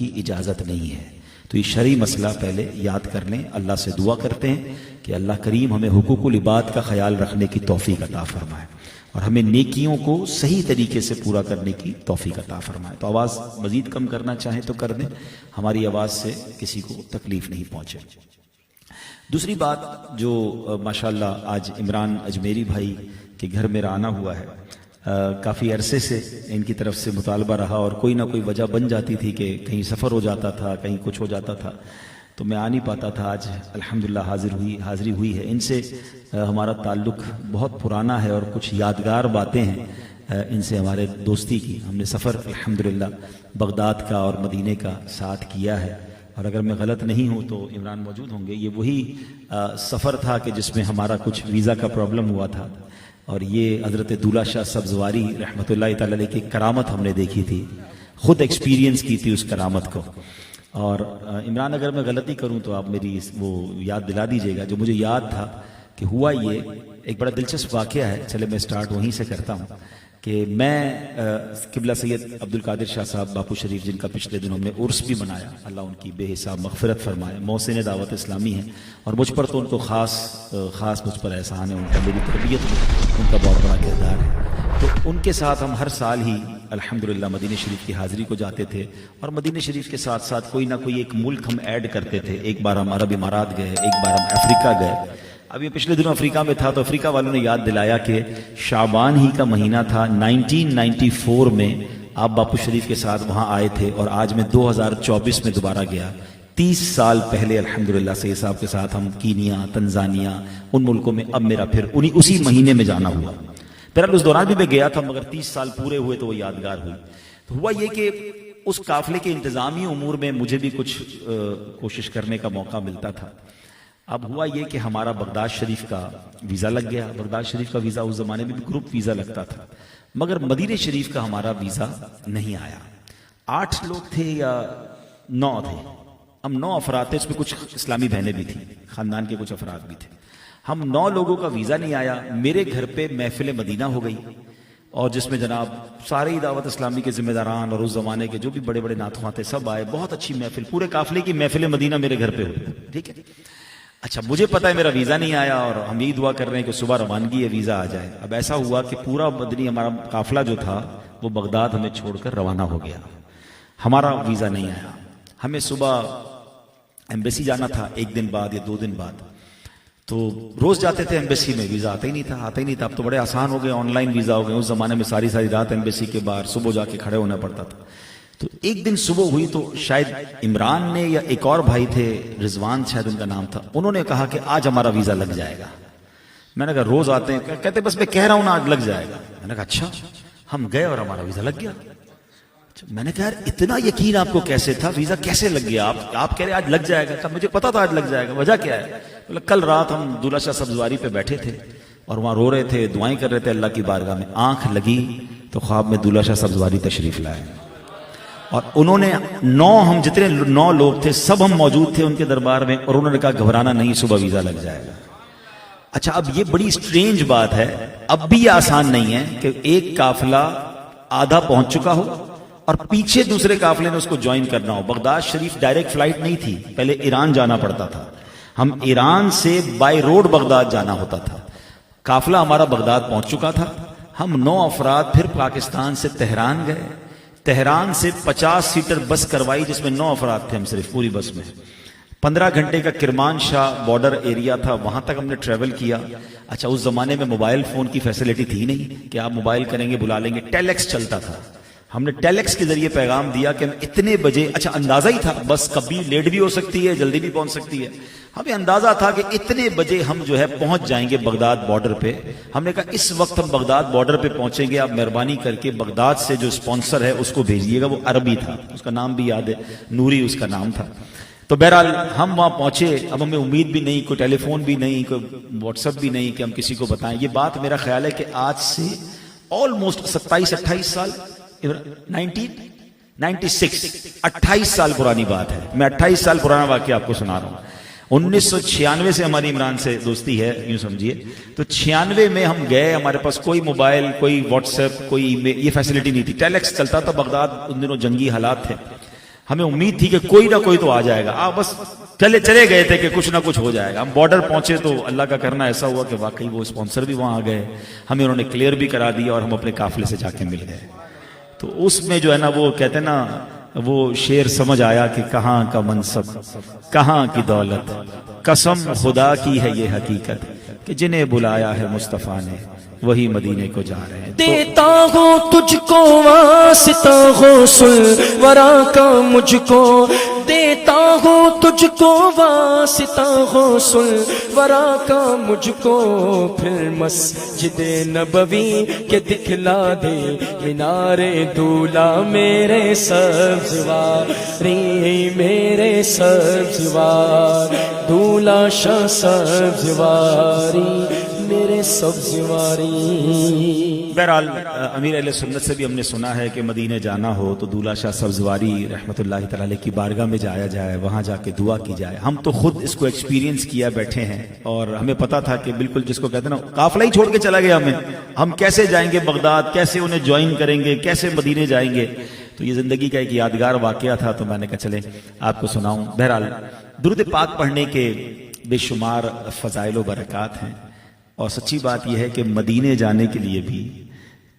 کی اجازت نہیں ہے. تو یہ شرعی مسئلہ پہلے یاد کر لیں. اللہ سے دعا کرتے ہیں کہ اللہ کریم ہمیں حقوق العباد کا خیال رکھنے کی توفیق عطا فرمائے اور ہمیں نیکیوں کو صحیح طریقے سے پورا کرنے کی توفیق عطا فرمائے. تو آواز مزید کم کرنا چاہیں تو کر دیں, ہماری آواز سے کسی کو تکلیف نہیں پہنچے. دوسری بات جو ماشاءاللہ آج عمران اجمیری بھائی کے گھر میں آنا ہوا ہے, کافی عرصے سے ان کی طرف سے مطالبہ رہا اور کوئی نہ کوئی وجہ بن جاتی تھی کہ کہیں سفر ہو جاتا تھا, کہیں کچھ ہو جاتا تھا, تو میں آ نہیں پاتا تھا. آج الحمدللہ حاضری ہوئی ہے. ان سے ہمارا تعلق بہت پرانا ہے اور کچھ یادگار باتیں ہیں ان سے ہمارے دوستی کی. ہم نے سفر الحمدللہ بغداد کا اور مدینے کا ساتھ کیا ہے, اور اگر میں غلط نہیں ہوں تو عمران موجود ہوں گے, یہ وہی سفر تھا کہ جس میں ہمارا کچھ ویزا کا پرابلم ہوا تھا, اور یہ حضرت دولہ شاہ سبزواری رحمۃ اللہ تعالی علیہ کی کرامت ہم نے دیکھی تھی, خود ایکسپیرینس کی تھی اس کرامت کو. اور عمران اگر میں غلطی کروں تو آپ میری وہ یاد دلا دیجئے گا. جو مجھے یاد تھا کہ ہوا یہ ایک بڑا دلچسپ واقعہ ہے, چلے میں سٹارٹ وہیں سے کرتا ہوں کہ میں قبلہ سید عبد القادر شاہ صاحب باپو شریف جن کا پچھلے دنوں میں عرس بھی منایا, اللہ ان کی بے حساب مغفرت فرمائے, محسن دعوت اسلامی ہیں, اور مجھ پر تو ان کو خاص مجھ پر احسان ہے ان کا, میری تربیت میں ان کا بہت بڑا کردار ہے. تو ان کے ساتھ ہم ہر سال ہی الحمدللہ مدینہ شریف کی حاضری کو جاتے تھے, اور مدینہ شریف کے ساتھ ساتھ کوئی نہ کوئی ایک ملک ہم ایڈ کرتے تھے. ایک بار ہم عرب امارات گئے, ایک بار ہم افریقہ گئے. اب یہ پچھلے دنوں افریقہ میں تھا تو افریقہ والوں نے یاد دلایا کہ شعبان ہی کا مہینہ تھا 1994 میں آپ باپو شریف کے ساتھ وہاں آئے تھے, اور آج میں 2024 میں دوبارہ گیا. 30 سال پہلے الحمدللہ سید صاحب کے ساتھ ہم کینیا, تنزانیہ, ان ملکوں میں اب میرا پھر اسی مہینے میں جانا ہوا. پھر اس دوران بھی میں گیا تھا, مگر 30 سال پورے ہوئے تو وہ یادگار ہوئی. تو ہوا یہ کہ اس قافلے کے انتظامی امور میں مجھے بھی کچھ کوشش کرنے کا موقع ملتا تھا. اب ہوا یہ کہ ہمارا بغداد شریف کا ویزا لگ گیا. بغداد شریف کا ویزا اس زمانے میں بھی گروپ ویزا لگتا تھا, مگر مدینہ شریف کا ہمارا ویزا نہیں آیا. 8 لوگ تھے یا 9 تھے, ہم 9 افراد تھے, اس میں کچھ اسلامی بہنیں بھی تھیں, خاندان کے کچھ افراد بھی تھے. ہم 9 لوگوں کا ویزا نہیں آیا. میرے گھر پہ محفل مدینہ ہو گئی, اور جس میں جناب سارے دعوت اسلامی کے ذمہ داران اور اس زمانے کے جو بھی بڑے بڑے نعت تھے سب آئے. بہت اچھی محفل, پورے قافلے کی محفل مدینہ میرے گھر پہ ہوئی. ٹھیک ہے, اچھا مجھے پتا ہے میرا ویزا نہیں آیا, اور ہم یہی دعا کر رہے ہیں کہ صبح روانگی ہے ویزا آ جائے. اب ایسا ہوا کہ پورا مدنی ہمارا قافلہ جو تھا وہ بغداد ہمیں چھوڑ کر روانہ ہو گیا. ہمارا ویزا نہیں آیا. ہمیں صبح ایمبیسی جانا تھا 1 دن بعد یا 2 دن بعد, تو روز جاتے تھے ایمبیسی میں, ویزا آتا ہی نہیں تھا. اب تو بڑے آسان ہو گئے, آن لائن ویزا ہو گئے. اس زمانے میں ساری رات ایمبیسی کے باہر صبح جا کے کھڑے ہونا پڑتا تھا. تو ایک دن صبح ہوئی تو شاید عمران نے یا ایک اور بھائی تھے, رضوان شاید ان کا نام تھا, انہوں نے کہا کہ آج ہمارا ویزا لگ جائے گا. میں نے کہا روز آتے ہیں, کہتے بس میں کہہ رہا ہوں نا آج لگ جائے گا. میں نے کہا اچھا. ہم گئے اور ہمارا ویزا لگ گیا. میں نے کہا یار اتنا یقین آپ کو کیسے تھا, ویزا کیسے لگ گیا, آپ کہہ رہے آج لگ جائے گا. مجھے پتا تھا آج لگ جائے گا, وجہ کیا ہے؟ کل رات ہم دولہ شاہ سبزواری پہ بیٹھے تھے اور وہاں رو رہے تھے, دعائیں کر رہے تھے اللہ کی بارگاہ میں. آنکھ لگی تو خواب میں دولہ شاہ سبزواری تشریف لائے, اور انہوں نے 9 ہم جتنے 9 لوگ تھے سب ہم موجود تھے ان کے دربار میں, اور انہوں نے کہا گھبرانا نہیں, صبح ویزا لگ جائے گا. اچھا اب یہ بڑی سٹرینج بات ہے, اب بھی یہ آسان نہیں ہے کہ ایک قافلہ آدھا پہنچ چکا ہو اور پیچھے دوسرے قافلے میں اس کو جوائن کرنا ہو. بغداد شریف ڈائریکٹ فلائٹ نہیں تھی, پہلے ایران جانا پڑتا تھا. ہم ایران سے بائی روڈ بغداد جانا ہوتا تھا. قافلہ ہمارا بغداد پہنچ چکا تھا. ہم 9 افراد پھر پاکستان سے تہران گئے. تہران سے 50 سیٹر بس کروائی جس میں 9 افراد تھے ہم صرف پوری بس میں. 15 گھنٹے کا کرمان شاہ بارڈر ایریا تھا, وہاں تک ہم نے ٹریول کیا. اچھا اس زمانے میں موبائل فون کی فیسلٹی تھی نہیں کہ آپ موبائل کریں گے بلا لیں گے, ٹیلیکس چلتا تھا. ہم نے ٹیلیکس کے ذریعے پیغام دیا کہ ہم اتنے بجے, اچھا اندازہ ہی تھا بس کبھی لیٹ بھی ہو سکتی ہے جلدی بھی پہنچ سکتی ہے, ہمیں اندازہ تھا کہ اتنے بجے ہم جو ہے پہنچ جائیں گے بغداد بارڈر پہ. ہم نے کہا اس وقت ہم بغداد بارڈر پہ پہنچیں گے, آپ مہربانی کر کے بغداد سے جو اسپانسر ہے اس کو بھیجیے گا. وہ عربی تھا, اس کا نام بھی یاد ہے, نوری اس کا نام تھا. تو بہرحال ہم وہاں پہنچے. اب ہمیں امید بھی نہیں, کوئی ٹیلی فون بھی نہیں, کوئی واٹس ایپ بھی نہیں کہ ہم کسی کو بتائیں. یہ بات میرا خیال ہے کہ آج سے آلموسٹ 27-28 سال 1996 28 سال پرانی بات ہے. میں 28 سال پرانا واقعہ آپ کو سنا رہا ہوں. 1996 سے ہماری عمران سے دوستی ہے یوں سمجھیے. تو 96 میں ہم گئے, ہمارے پاس کوئی موبائل, کوئی واٹس ایپ, کوئی ای میل, یہ فیسلٹی نہیں تھی. ٹیلیکس چلتا تھا بغداد, ان دنوں جنگی حالات تھے. ہمیں امید تھی کہ کوئی نہ کوئی تو آ جائے گا، آپ بس چلے گئے تھے کہ کچھ نہ کچھ ہو جائے گا. ہم بارڈر پہنچے تو اللہ کا کرنا ایسا ہوا کہ واقعی وہ اسپانسر بھی وہاں آ گئے، ہمیں انہوں نے کلیئر بھی کرا دیا اور ہم اپنے قافلے سے جا کے مل گئے. تو اس میں جو ہے نا وہ کہتے ہیں نا وہ شعر سمجھ آیا کہ کہاں کا منصب کہاں کی دولت، قسم خدا کی ہے یہ حقیقت کہ جنہیں بلایا ہے مصطفیٰ نے وہی مدینے کو جا رہے ہیں. دیتا ہوں تجھ کو واسطہ غوث ورا کا مجھ کو، دیتا ہوں تجھ کو واسطہ غوث ورا کا مجھ کو، پھر مسجد نبوی کے دکھلا دے مینار دولا میرے سبزواری، میرے سبزوار دولا شاہ سبزواری میرے سبزواری. بہرحال امیر اہل سنت سے بھی ہم نے سنا ہے کہ مدینے جانا ہو تو دولہ شاہ سبزواری رحمۃ اللہ تعالی کی بارگاہ میں جایا جائے، وہاں جا کے دعا کی جائے. ہم تو خود اس کو ایکسپیرینس کیا بیٹھے ہیں اور ہمیں پتا تھا کہ بالکل جس کو کہتے ہیں نا قافلہ ہی چھوڑ کے چلا گیا ہم کیسے جائیں گے بغداد، کیسے انہیں جوائن کریں گے، کیسے مدینے جائیں گے. تو یہ زندگی کا ایک یادگار واقعہ تھا تو میں نے کہا چلے آپ کو سناؤں. بہرحال درود پاک پڑھنے کے بے شمار فضائل و برکات ہیں، اور سچی بات یہ ہے کہ مدینے جانے کے لیے بھی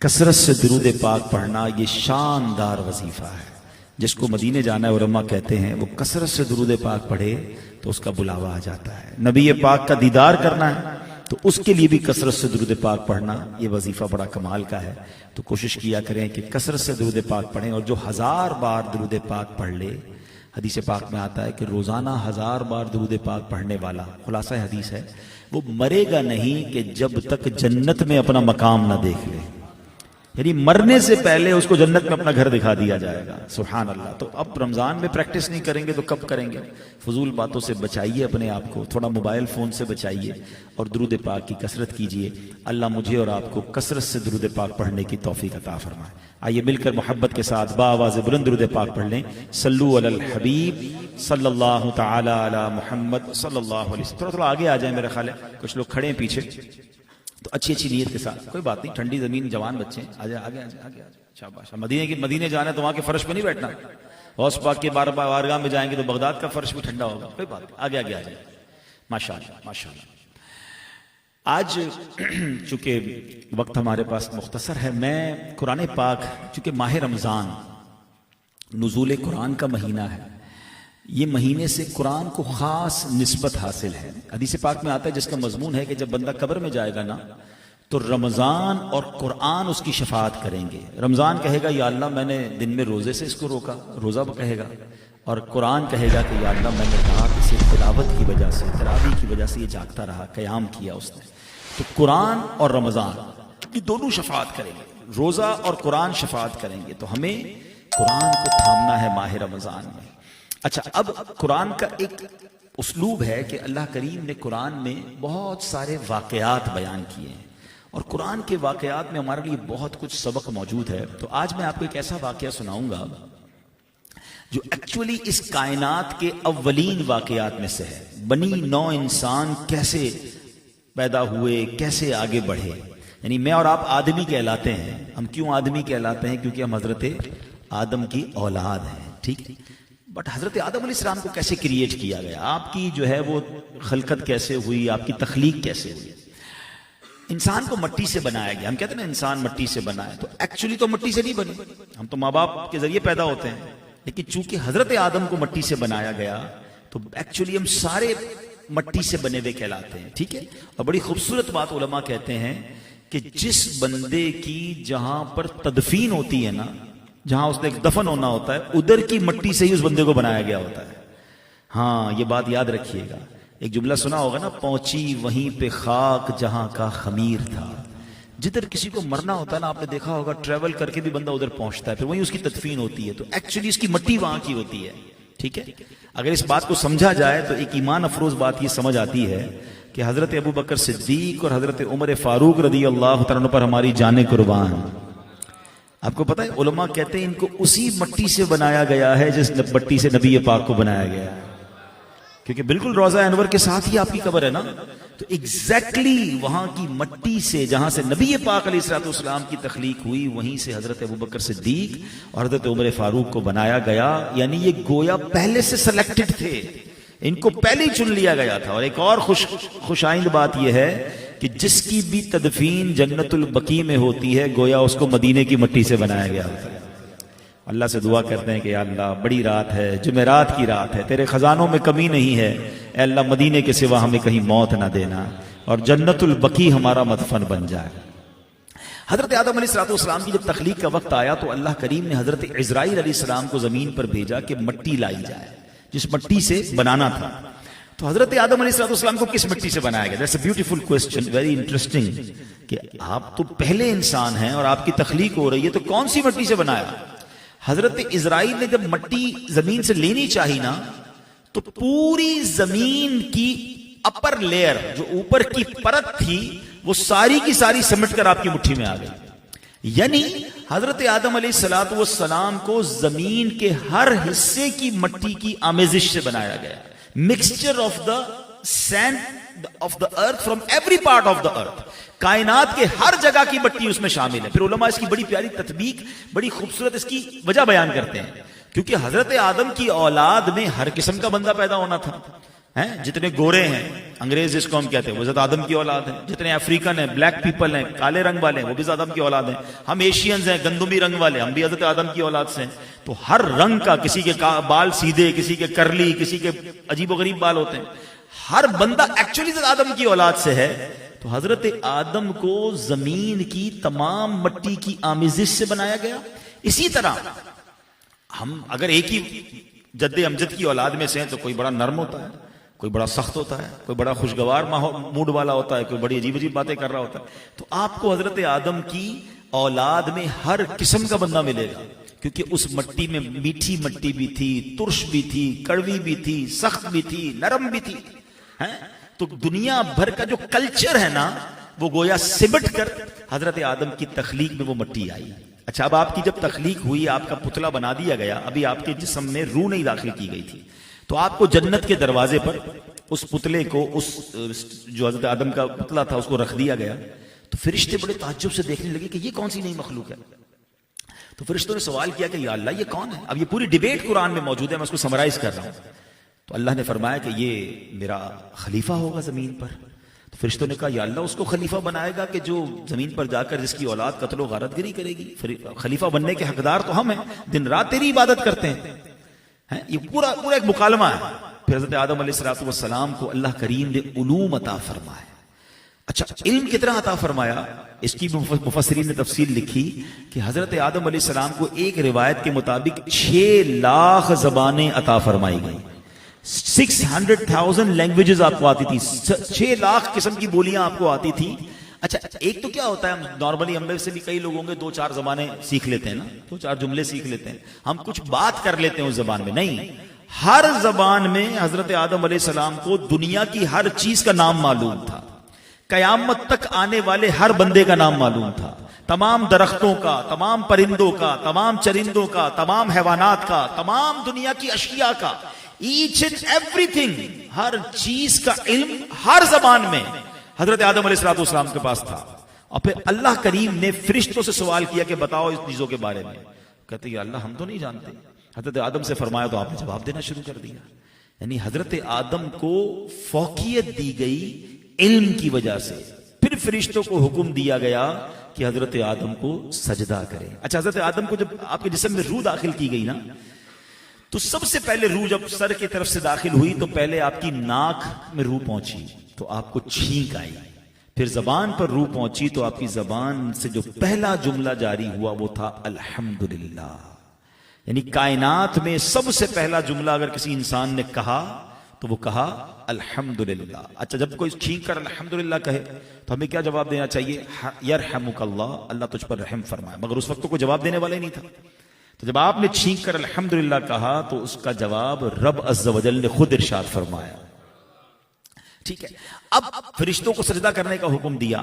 کثرت سے درود پاک پڑھنا یہ شاندار وظیفہ ہے. جس کو مدینے جانا ہے علماء کہتے ہیں وہ کثرت سے درود پاک پڑھے تو اس کا بلاوا آ جاتا ہے. نبی پاک کا دیدار کرنا ہے تو اس کے لیے بھی کثرت سے درود پاک پڑھنا یہ وظیفہ بڑا کمال کا ہے. تو کوشش کیا کریں کہ کثرت سے درود پاک پڑھیں، اور جو 1000 بار درود پاک پڑھ لے، حدیث پاک میں آتا ہے کہ روزانہ 1000 بار درود پاک پڑھنے والا، خلاصہ حدیث ہے، وہ مرے گا نہیں کہ جب تک جنت میں اپنا مقام نہ دیکھ لے. یعنی مرنے سے پہلے اس کو جنت میں اپنا گھر دکھا دیا جائے گا. سبحان اللہ. تو اب رمضان میں پریکٹس نہیں کریں گے تو کب کریں گے؟ فضول باتوں سے بچائیے اپنے آپ کو، تھوڑا موبائل فون سے بچائیے اور درود پاک کی کثرت کیجیے. اللہ مجھے اور آپ کو کثرت سے درود پاک پڑھنے کی توفیق عطا فرمائے. آئیے مل کر محبت کے ساتھ بآواز بلند درود پاک پڑھ لیں. صلو علی الحبیب صلی اللہ تعالی علی محمد صلی اللہ علیہ وسلم. تھوڑا آگے آ جائیں، میرا خیال ہے کچھ لوگ کھڑے ہیں پیچھے، تو اچھی نیت کے ساتھ. کوئی بات نہیں، ٹھنڈی زمین، جوان بچے ہیں، آ جائے آگے. شاباش. مدینے جانا ہے تو وہاں کے فرش پہ نہیں بیٹھنا. غوث پاک کے بارگاہ میں جائیں گے تو بغداد کا فرش بھی ٹھنڈا ہوگا. کوئی بات نہیں، آگے آ جائے. ماشاءاللہ ماشاءاللہ. آج چونکہ وقت ہمارے پاس مختصر ہے، میں قرآن پاک، چونکہ ماہ رمضان نزول قرآن کا مہینہ ہے، یہ مہینے سے قرآن کو خاص نسبت حاصل ہے. حدیث پاک میں آتا ہے جس کا مضمون ہے کہ جب بندہ قبر میں جائے گا نا تو رمضان اور قرآن اس کی شفاعت کریں گے. رمضان کہے گا یا اللہ میں نے دن میں روزے سے اس کو روکا، روزہ کہے گا، اور قرآن کہے گا کہ یا اللہ میں نے کہا کہ تلاوت کی وجہ سے، تراویح کی وجہ سے یہ جاگتا رہا، قیام کیا اس نے. تو قرآن اور رمضان یہ دونوں شفاعت کریں گے، روزہ اور قرآن شفاعت کریں گے. تو ہمیں قرآن کو تھامنا ہے ماہ رمضان میں. اچھا، اب قرآن کا ایک اسلوب ہے کہ اللہ کریم نے قرآن میں بہت سارے واقعات بیان کیے ہیں، اور قرآن کے واقعات میں ہمارے لیے بہت کچھ سبق موجود ہے. تو آج میں آپ کو ایک ایسا واقعہ سناؤں گا جو ایکچولی اس کائنات کے اولین واقعات میں سے ہے. بنی نو انسان کیسے پیدا ہوئے، کیسے آگے بڑھے. یعنی میں اور آپ آدمی کہلاتے ہیں. ہم کیوں آدمی کہلاتے ہیں؟ کیونکہ ہم حضرت آدم کی اولاد ہیں. ٹھیک، بٹ حضرت آدم علیہ السلام کو کیسے کریٹ کیا گیا، آپ کی جو ہے وہ خلقت کیسے ہوئی، آپ کی تخلیق کیسے ہوئی. انسان کو مٹی سے بنایا گیا. ہم کہتے ہیں نا انسان مٹی سے بنا ہے، تو ایکچولی تو مٹی سے نہیں بنے. ہم تو ماں باپ کے ذریعے پیدا ہوتے ہیں، لیکن چونکہ حضرت آدم کو مٹی سے بنایا گیا تو ایکچولی ہم سارے مٹی سے بنے ہوئے کہلاتے ہیں. ٹھیک ہے. اور بڑی خوبصورت بات علماء کہتے ہیں کہ جس بندے کی جہاں پر تدفین ہوتی ہے نا، جہاں اس نے ایک دفن ہونا ہوتا ہے، ادھر کی مٹی سے ہی اس بندے کو بنایا گیا ہوتا ہے. ہاں، یہ بات یاد رکھیے گا. ایک جملہ سنا ہوگا نا، پہنچی وہیں پہ خاک جہاں کا خمیر تھا. جدھر کسی کو مرنا ہوتا ہے نا، آپ نے دیکھا ہوگا ٹریول کر کے بھی بندہ ادھر پہنچتا ہے، پھر وہیں اس کی تدفین ہوتی ہے. تو ایکچولی اس کی مٹی وہاں کی ہوتی ہے. ٹھیک ہے. اگر اس بات کو سمجھا جائے تو ایک ایمان افروز بات یہ سمجھ آتی ہے کہ حضرت ابو بکر صدیق اور حضرت عمر فاروق رضی اللہ تعالیٰ عنہ پر ہماری جانیں قربان. آپ کو پتہ ہے علماء کہتے ہیں ان کو اسی مٹی سے بنایا گیا ہے جس مٹی سے نبی پاک کو بنایا گیا ہے. کیونکہ بالکل روضہ انور کے ساتھ ہی آپ کی قبر ہے نا. تو ایگزیکٹلی وہاں کی مٹی سے جہاں سے نبی پاک علیہ الصلوۃ والسلام کی تخلیق ہوئی وہیں سے حضرت ابوبکر صدیق اور حضرت عمر فاروق کو بنایا گیا. یعنی یہ گویا پہلے سے سلیکٹڈ تھے, ان کو پہلے ہی چن لیا گیا تھا. اور ایک اور خوش آئند بات یہ ہے کہ جس کی بھی تدفین جنت البقیع میں ہوتی ہے گویا اس کو مدینے کی مٹی سے بنایا گیا ہوتا ہے. اللہ سے دعا کرتے ہیں کہ یا اللہ بڑی رات ہے, جمعرات کی رات ہے, تیرے خزانوں میں کمی نہیں ہے, اے اللہ مدینے کے سوا ہمیں کہیں موت نہ دینا اور جنت البقیع ہمارا مدفن بن جائے. حضرت آدم علیہ السلام کی جب تخلیق کا وقت آیا تو اللہ کریم نے حضرت عزرائیل علیہ السلام کو زمین پر بھیجا کہ مٹی لائی جائے جس مٹی سے بنانا تھا. تو حضرت آدم علیہ السلام کو کس مٹی سے بنایا گیا؟ That's a beautiful question, very interesting. کہ آپ تو پہلے انسان ہیں اور آپ کی تخلیق ہو رہی ہے تو کون سی مٹی سے بنایا؟ حضرت عزرائیل نے جب مٹی زمین سے لینی چاہی نا تو پوری زمین کی اپر لیئر جو اوپر کی پرت تھی وہ ساری کی ساری سمٹ کر آپ کی مٹھی میں آ گئی. یعنی حضرت آدم علیہ السلام کو زمین کے ہر حصے کی مٹی کی آمیزش سے بنایا گیا. Mixture of the sand of the earth from every part of the earth. کائنات کے ہر جگہ کی مٹی اس میں شامل ہے. پھر علماء اس کی بڑی پیاری تطبیق, بڑی خوبصورت اس کی وجہ بیان کرتے ہیں. کیونکہ حضرت آدم کی اولاد میں ہر قسم کا بندہ پیدا ہونا تھا. جتنے گورے ہیں, انگریز جس کو ہم کہتے ہیں, وہ حضرت آدم کی اولاد ہیں. جتنے افریقن ہیں, بلیک پیپل ہیں, کالے رنگ والے ہیں, وہ بھی آدم کی اولاد ہیں. ہم ایشینز ہیں, گندمی رنگ والے, ہم بھی حضرت آدم کی اولاد سے ہیں. تو ہر رنگ کا, کسی کے بال سیدھے, کسی کے کرلی, کسی کے عجیب و غریب بال ہوتے ہیں, ہر بندہ ایکچولی آدم کی اولاد سے ہے. تو حضرت آدم کو زمین کی تمام مٹی کی آمیزش سے بنایا گیا. اسی طرح ہم اگر ایک ہی جد امجد کی اولاد میں سے ہیں تو کوئی بڑا نرم ہوتا ہے, کوئی بڑا سخت ہوتا ہے, کوئی بڑا خوشگوار موڈ والا ہوتا ہے, کوئی بڑی عجیب عجیب باتیں کر رہا ہوتا ہے. تو آپ کو حضرت آدم کی اولاد میں ہر قسم کا بندہ ملے گا, کیونکہ اس مٹی میں میٹھی مٹی بھی تھی, ترش بھی تھی, کڑوی بھی تھی, سخت بھی تھی, نرم بھی تھی. تو دنیا بھر کا جو کلچر ہے نا وہ گویا سمٹ کر حضرت آدم کی تخلیق میں وہ مٹی آئی. اچھا, اب آپ کی جب تخلیق ہوئی, آپ کا پتلا بنا دیا گیا, ابھی آپ کے جسم میں روح نہیں داخل کی گئی تھی, تو آپ کو جنت کے دروازے پر اس پتلے کو, اس جو حضرت آدم کا پتلا تھا اس کو رکھ دیا گیا. تو فرشتے بڑے تعجب سے دیکھنے لگے کہ یہ کون سی نئی مخلوق ہے. تو فرشتوں نے سوال کیا کہ یا اللہ یہ کون ہے؟ اب یہ پوری ڈیبیٹ قرآن میں موجود ہے, میں اس کو سمرائز کر رہا ہوں. تو اللہ نے فرمایا کہ یہ میرا خلیفہ ہوگا زمین پر. تو فرشتوں نے کہا یا اللہ اس کو خلیفہ بنائے گا کہ جو زمین پر جا کر جس کی اولاد قتل و غارت گری کرے گی؟ خلیفہ بننے کے حقدار تو ہم ہیں, دن رات تیری عبادت کرتے ہیں. یہ پورا ایک مکالمہ ہے. پھر حضرت آدم علیہ السلام کو اللہ کریم نے علوم عطا فرمائے. اچھا, علم کتنا عطا فرمایا اس کی مفسرین نے تفصیل لکھی کہ حضرت آدم علیہ السلام کو ایک روایت کے مطابق 6 لاکھ زبانیں عطا فرمائی گئی. 600,000 لینگویجز آپ کو آتی تھی, 6 لاکھ قسم کی بولیاں آپ کو آتی تھی. اچھا, ایک تو کیا ہوتا ہے, ہم نارملی ہم میں سے بھی کئی لوگ ہوں گے 2-4 زبانیں سیکھ لیتے ہیں نا, 2-4 جملے سیکھ لیتے ہیں, ہم کچھ بات کر لیتے ہیں اس زبان میں. نہیں, ہر زبان میں حضرت آدم علیہ السلام کو دنیا کی ہر چیز کا نام معلوم تھا, قیامت تک آنے والے ہر بندے کا نام معلوم تھا, تمام درختوں کا, تمام پرندوں کا, تمام چرندوں کا, تمام حیوانات کا, تمام دنیا کی اشیاء کا, ایچ اینڈ ایوری تھنگ, ہر چیز کا علم ہر زبان میں حضرت آدم علیہ السلام کے پاس تھا. اور پھر اللہ کریم نے فرشتوں سے سوال کیا کہ بتاؤ اس چیزوں کے بارے میں. کہتے ہیں اللہ ہم تو نہیں جانتے. حضرت آدم سے فرمایا تو آپ نے جواب دینا شروع کر دیا. یعنی حضرت آدم کو فوقیت دی گئی علم کی وجہ سے. پھر فرشتوں کو حکم دیا گیا کہ حضرت آدم کو سجدہ کریں. اچھا, حضرت آدم کو جب آپ کے جسم میں روح داخل کی گئی نا, تو سب سے پہلے روح جب سر کی طرف سے داخل ہوئی تو پہلے آپ کی ناک میں روح پہنچی تو آپ کو چھینک آئی. پھر زبان پر روح پہنچی تو آپ کی زبان سے جو پہلا جملہ جاری ہوا وہ تھا الحمدللہ. یعنی کائنات میں سب سے پہلا جملہ اگر کسی انسان نے کہا تو وہ کہا الحمدللہ. اچھا, جب کوئی چھینک کر الحمدللہ کہے تو ہمیں کیا جواب دینا چاہیے؟ یرحمک اللہ, اللہ تجھ پر رحم فرمائے. مگر اس وقت تو کوئی جواب دینے والا ہی نہیں تھا. تو جب آپ نے چھینک کر الحمدللہ کہا تو اس کا جواب رب عز و جل نے خود ارشاد فرمایا. ٹھیک ہے, اب فرشتوں کو سجدہ کرنے کا حکم دیا.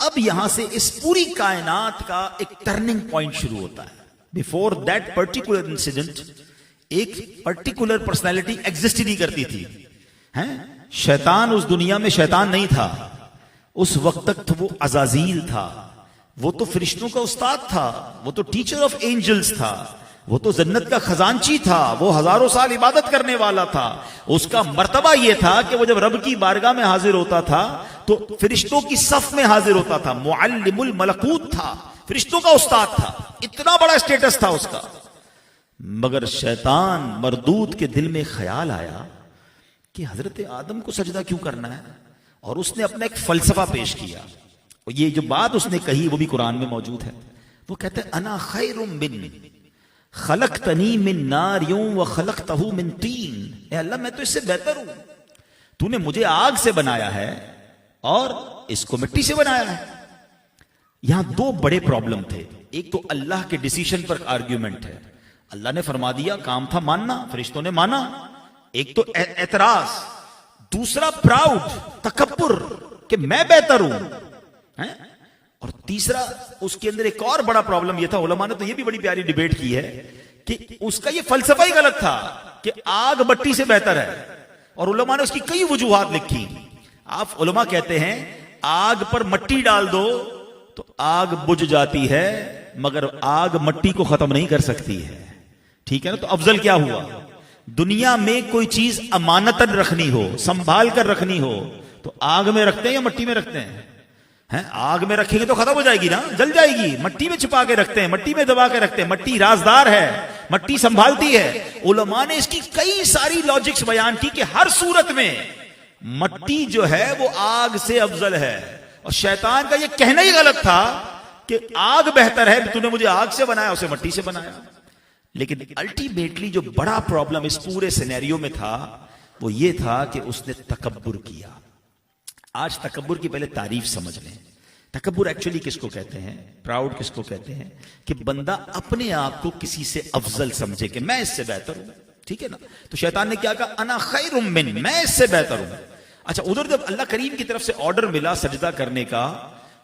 اب یہاں سے اس پوری کائنات کا ایک ٹرننگ پوائنٹ شروع ہوتا ہے. بیفور دیٹ پرٹیکولر انسیڈنٹ ایک پرٹیکولر پرسنالٹی ایگزسٹ نہیں کرتی تھی. ہیں؟ شیطان اس دنیا میں شیطان نہیں تھا، اس وقت تک تو وہ عزازیل تھا، وہ تو فرشتوں کا استاد تھا، وہ تو ٹیچر آف اینجلز تھا، وہ تو جنت کا خزانچی تھا، وہ ہزاروں سال عبادت کرنے والا تھا. اس کا مرتبہ یہ تھا کہ وہ جب رب کی بارگاہ میں حاضر ہوتا تھا تو فرشتوں کی صف میں حاضر ہوتا تھا، معلم الملکوت تھا، فرشتوں کا استاد تھا، اتنا بڑا اسٹیٹس تھا اس کا. مگر شیطان مردود کے دل میں خیال آیا کہ حضرت آدم کو سجدہ کیوں کرنا ہے، اور اس نے اپنا ایک فلسفہ پیش کیا. اور یہ جو بات اس نے کہی وہ بھی قرآن میں موجود ہے. وہ کہتے ہیں انا خیر من خلقتنی من نار وخلقتہ من طین. اے اللہ میں تو اس سے بہتر ہوں، تو نے مجھے آگ سے بنایا ہے اور اس کو مٹی سے بنایا ہے. یہاں دو بڑے پرابلم تھے. ایک تو اللہ کے ڈیسیشن پر آرگیومنٹ ہے، اللہ نے فرما دیا، کام تھا ماننا، فرشتوں نے مانا. ایک تو اعتراض، دوسرا پراؤڈ، تکبر کہ میں بہتر ہوں. اور تیسرا اس کے اندر ایک اور بڑا پرابلم یہ تھا، علماء نے تو یہ بھی بڑی پیاری ڈیبیٹ کی ہے کہ اس کا یہ فلسفہ ہی غلط تھا کہ آگ مٹی سے بہتر ہے. اور علماء نے اس کی کئی وجوہات لکھی. آپ علماء کہتے ہیں آگ پر مٹی ڈال دو تو آگ بجھ جاتی ہے، مگر آگ مٹی کو ختم نہیں کر سکتی ہے. ٹھیک ہے نا؟ تو افضل کیا ہوا؟ دنیا میں کوئی چیز امانتاً رکھنی ہو، سنبھال کر رکھنی ہو تو آگ میں رکھتے ہیں یا مٹی میں رکھتے ہیں؟ آگ میں رکھیں گے تو ختم ہو جائے گی نا، جل جائے گی. مٹی میں چھپا کے رکھتے ہیں، مٹی میں دبا کے رکھتے ہیں. مٹی رازدار ہے، مٹی سنبھالتی ہے. علماء نے اس کی کئی ساری لاجکس بیان کی کہ ہر صورت میں مٹی جو ہے وہ آگ سے افضل ہے. اور شیطان کا یہ کہنا ہی غلط تھا کہ آگ بہتر ہے، تو نے مجھے آگ سے بنایا، اسے مٹی سے بنایا. لیکن الٹیمیٹلی جو بڑا پرابلم اس پورے سینیریو میں تھا وہ یہ تھا کہ اس نے تکبر کیا. آج تکبر کی پہلے تعریف سمجھ لیں. تکبر ایکچولی کس کو کہتے ہیں، پراؤڈ کس کو کہتے ہیں؟ کہ بندہ اپنے آپ کو کسی سے افضل سمجھے کہ میں اس سے بہتر ہوں. ٹھیک ہے نا؟ تو شیطان نے کیا کہا؟ انا خیر من، میں اس سے بہتر ہوں. اچھا، ادھر جب اللہ کریم کی طرف سے آرڈر ملا سجدہ کرنے کا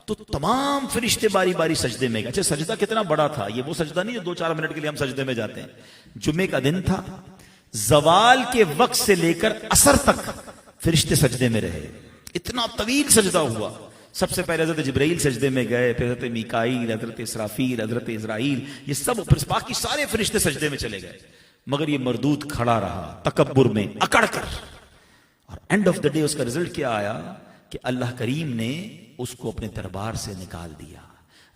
تو تمام فرشتے باری باری سجدے میں گئے. اچھا، سجدہ کتنا بڑا تھا؟ یہ وہ سجدہ نہیں جو 2-4 منٹ کے لیے ہم سجدے میں جاتے ہیں. جمعے کا دن تھا، زوال کے وقت سے لے کر عصر تک فرشتے سجدے میں رہے. اتنا طویل سجدہ ہوا. سب سے پہلے حضرت جبرائیل سجدے میں گئے، پھر حضرت میکائیل، حضرت اسرافیل، حضرت اسرائیل، یہ سب، پھر باقی سارے فرشتے سجدے میں چلے گئے. مگر یہ مردود کھڑا رہا تکبر میں اکڑ کر. اور اینڈ آف دا ڈے اس کا رزلٹ کیا آیا کہ اللہ کریم نے اس کو اپنے دربار سے نکال دیا،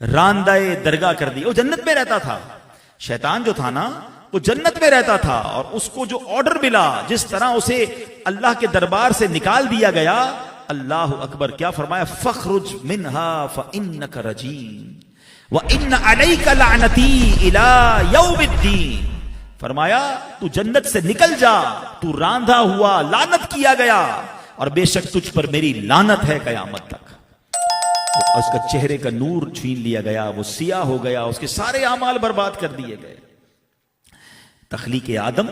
راندہ درگاہ کر دیا. وہ جنت میں رہتا تھا. شیطان جو تھا نا وہ جنت میں رہتا تھا، اور اس کو جو آرڈر ملا، جس طرح اسے اللہ کے دربار سے نکال دیا گیا، اللہ اکبر، کیا فرمایا؟ فخرج منہا فانک رجیم وان علیک لعنتی الی یوم الدین. فرمایا تو جنت سے نکل جا، تو راندھا ہوا، لعنت کیا گیا، اور بے شک تجھ پر میری لعنت ہے قیامت تک. اس کا چہرے کا نور چھین لیا گیا، وہ سیاہ ہو گیا، اس کے سارے اعمال برباد کر دیے گئے. تخلیق آدم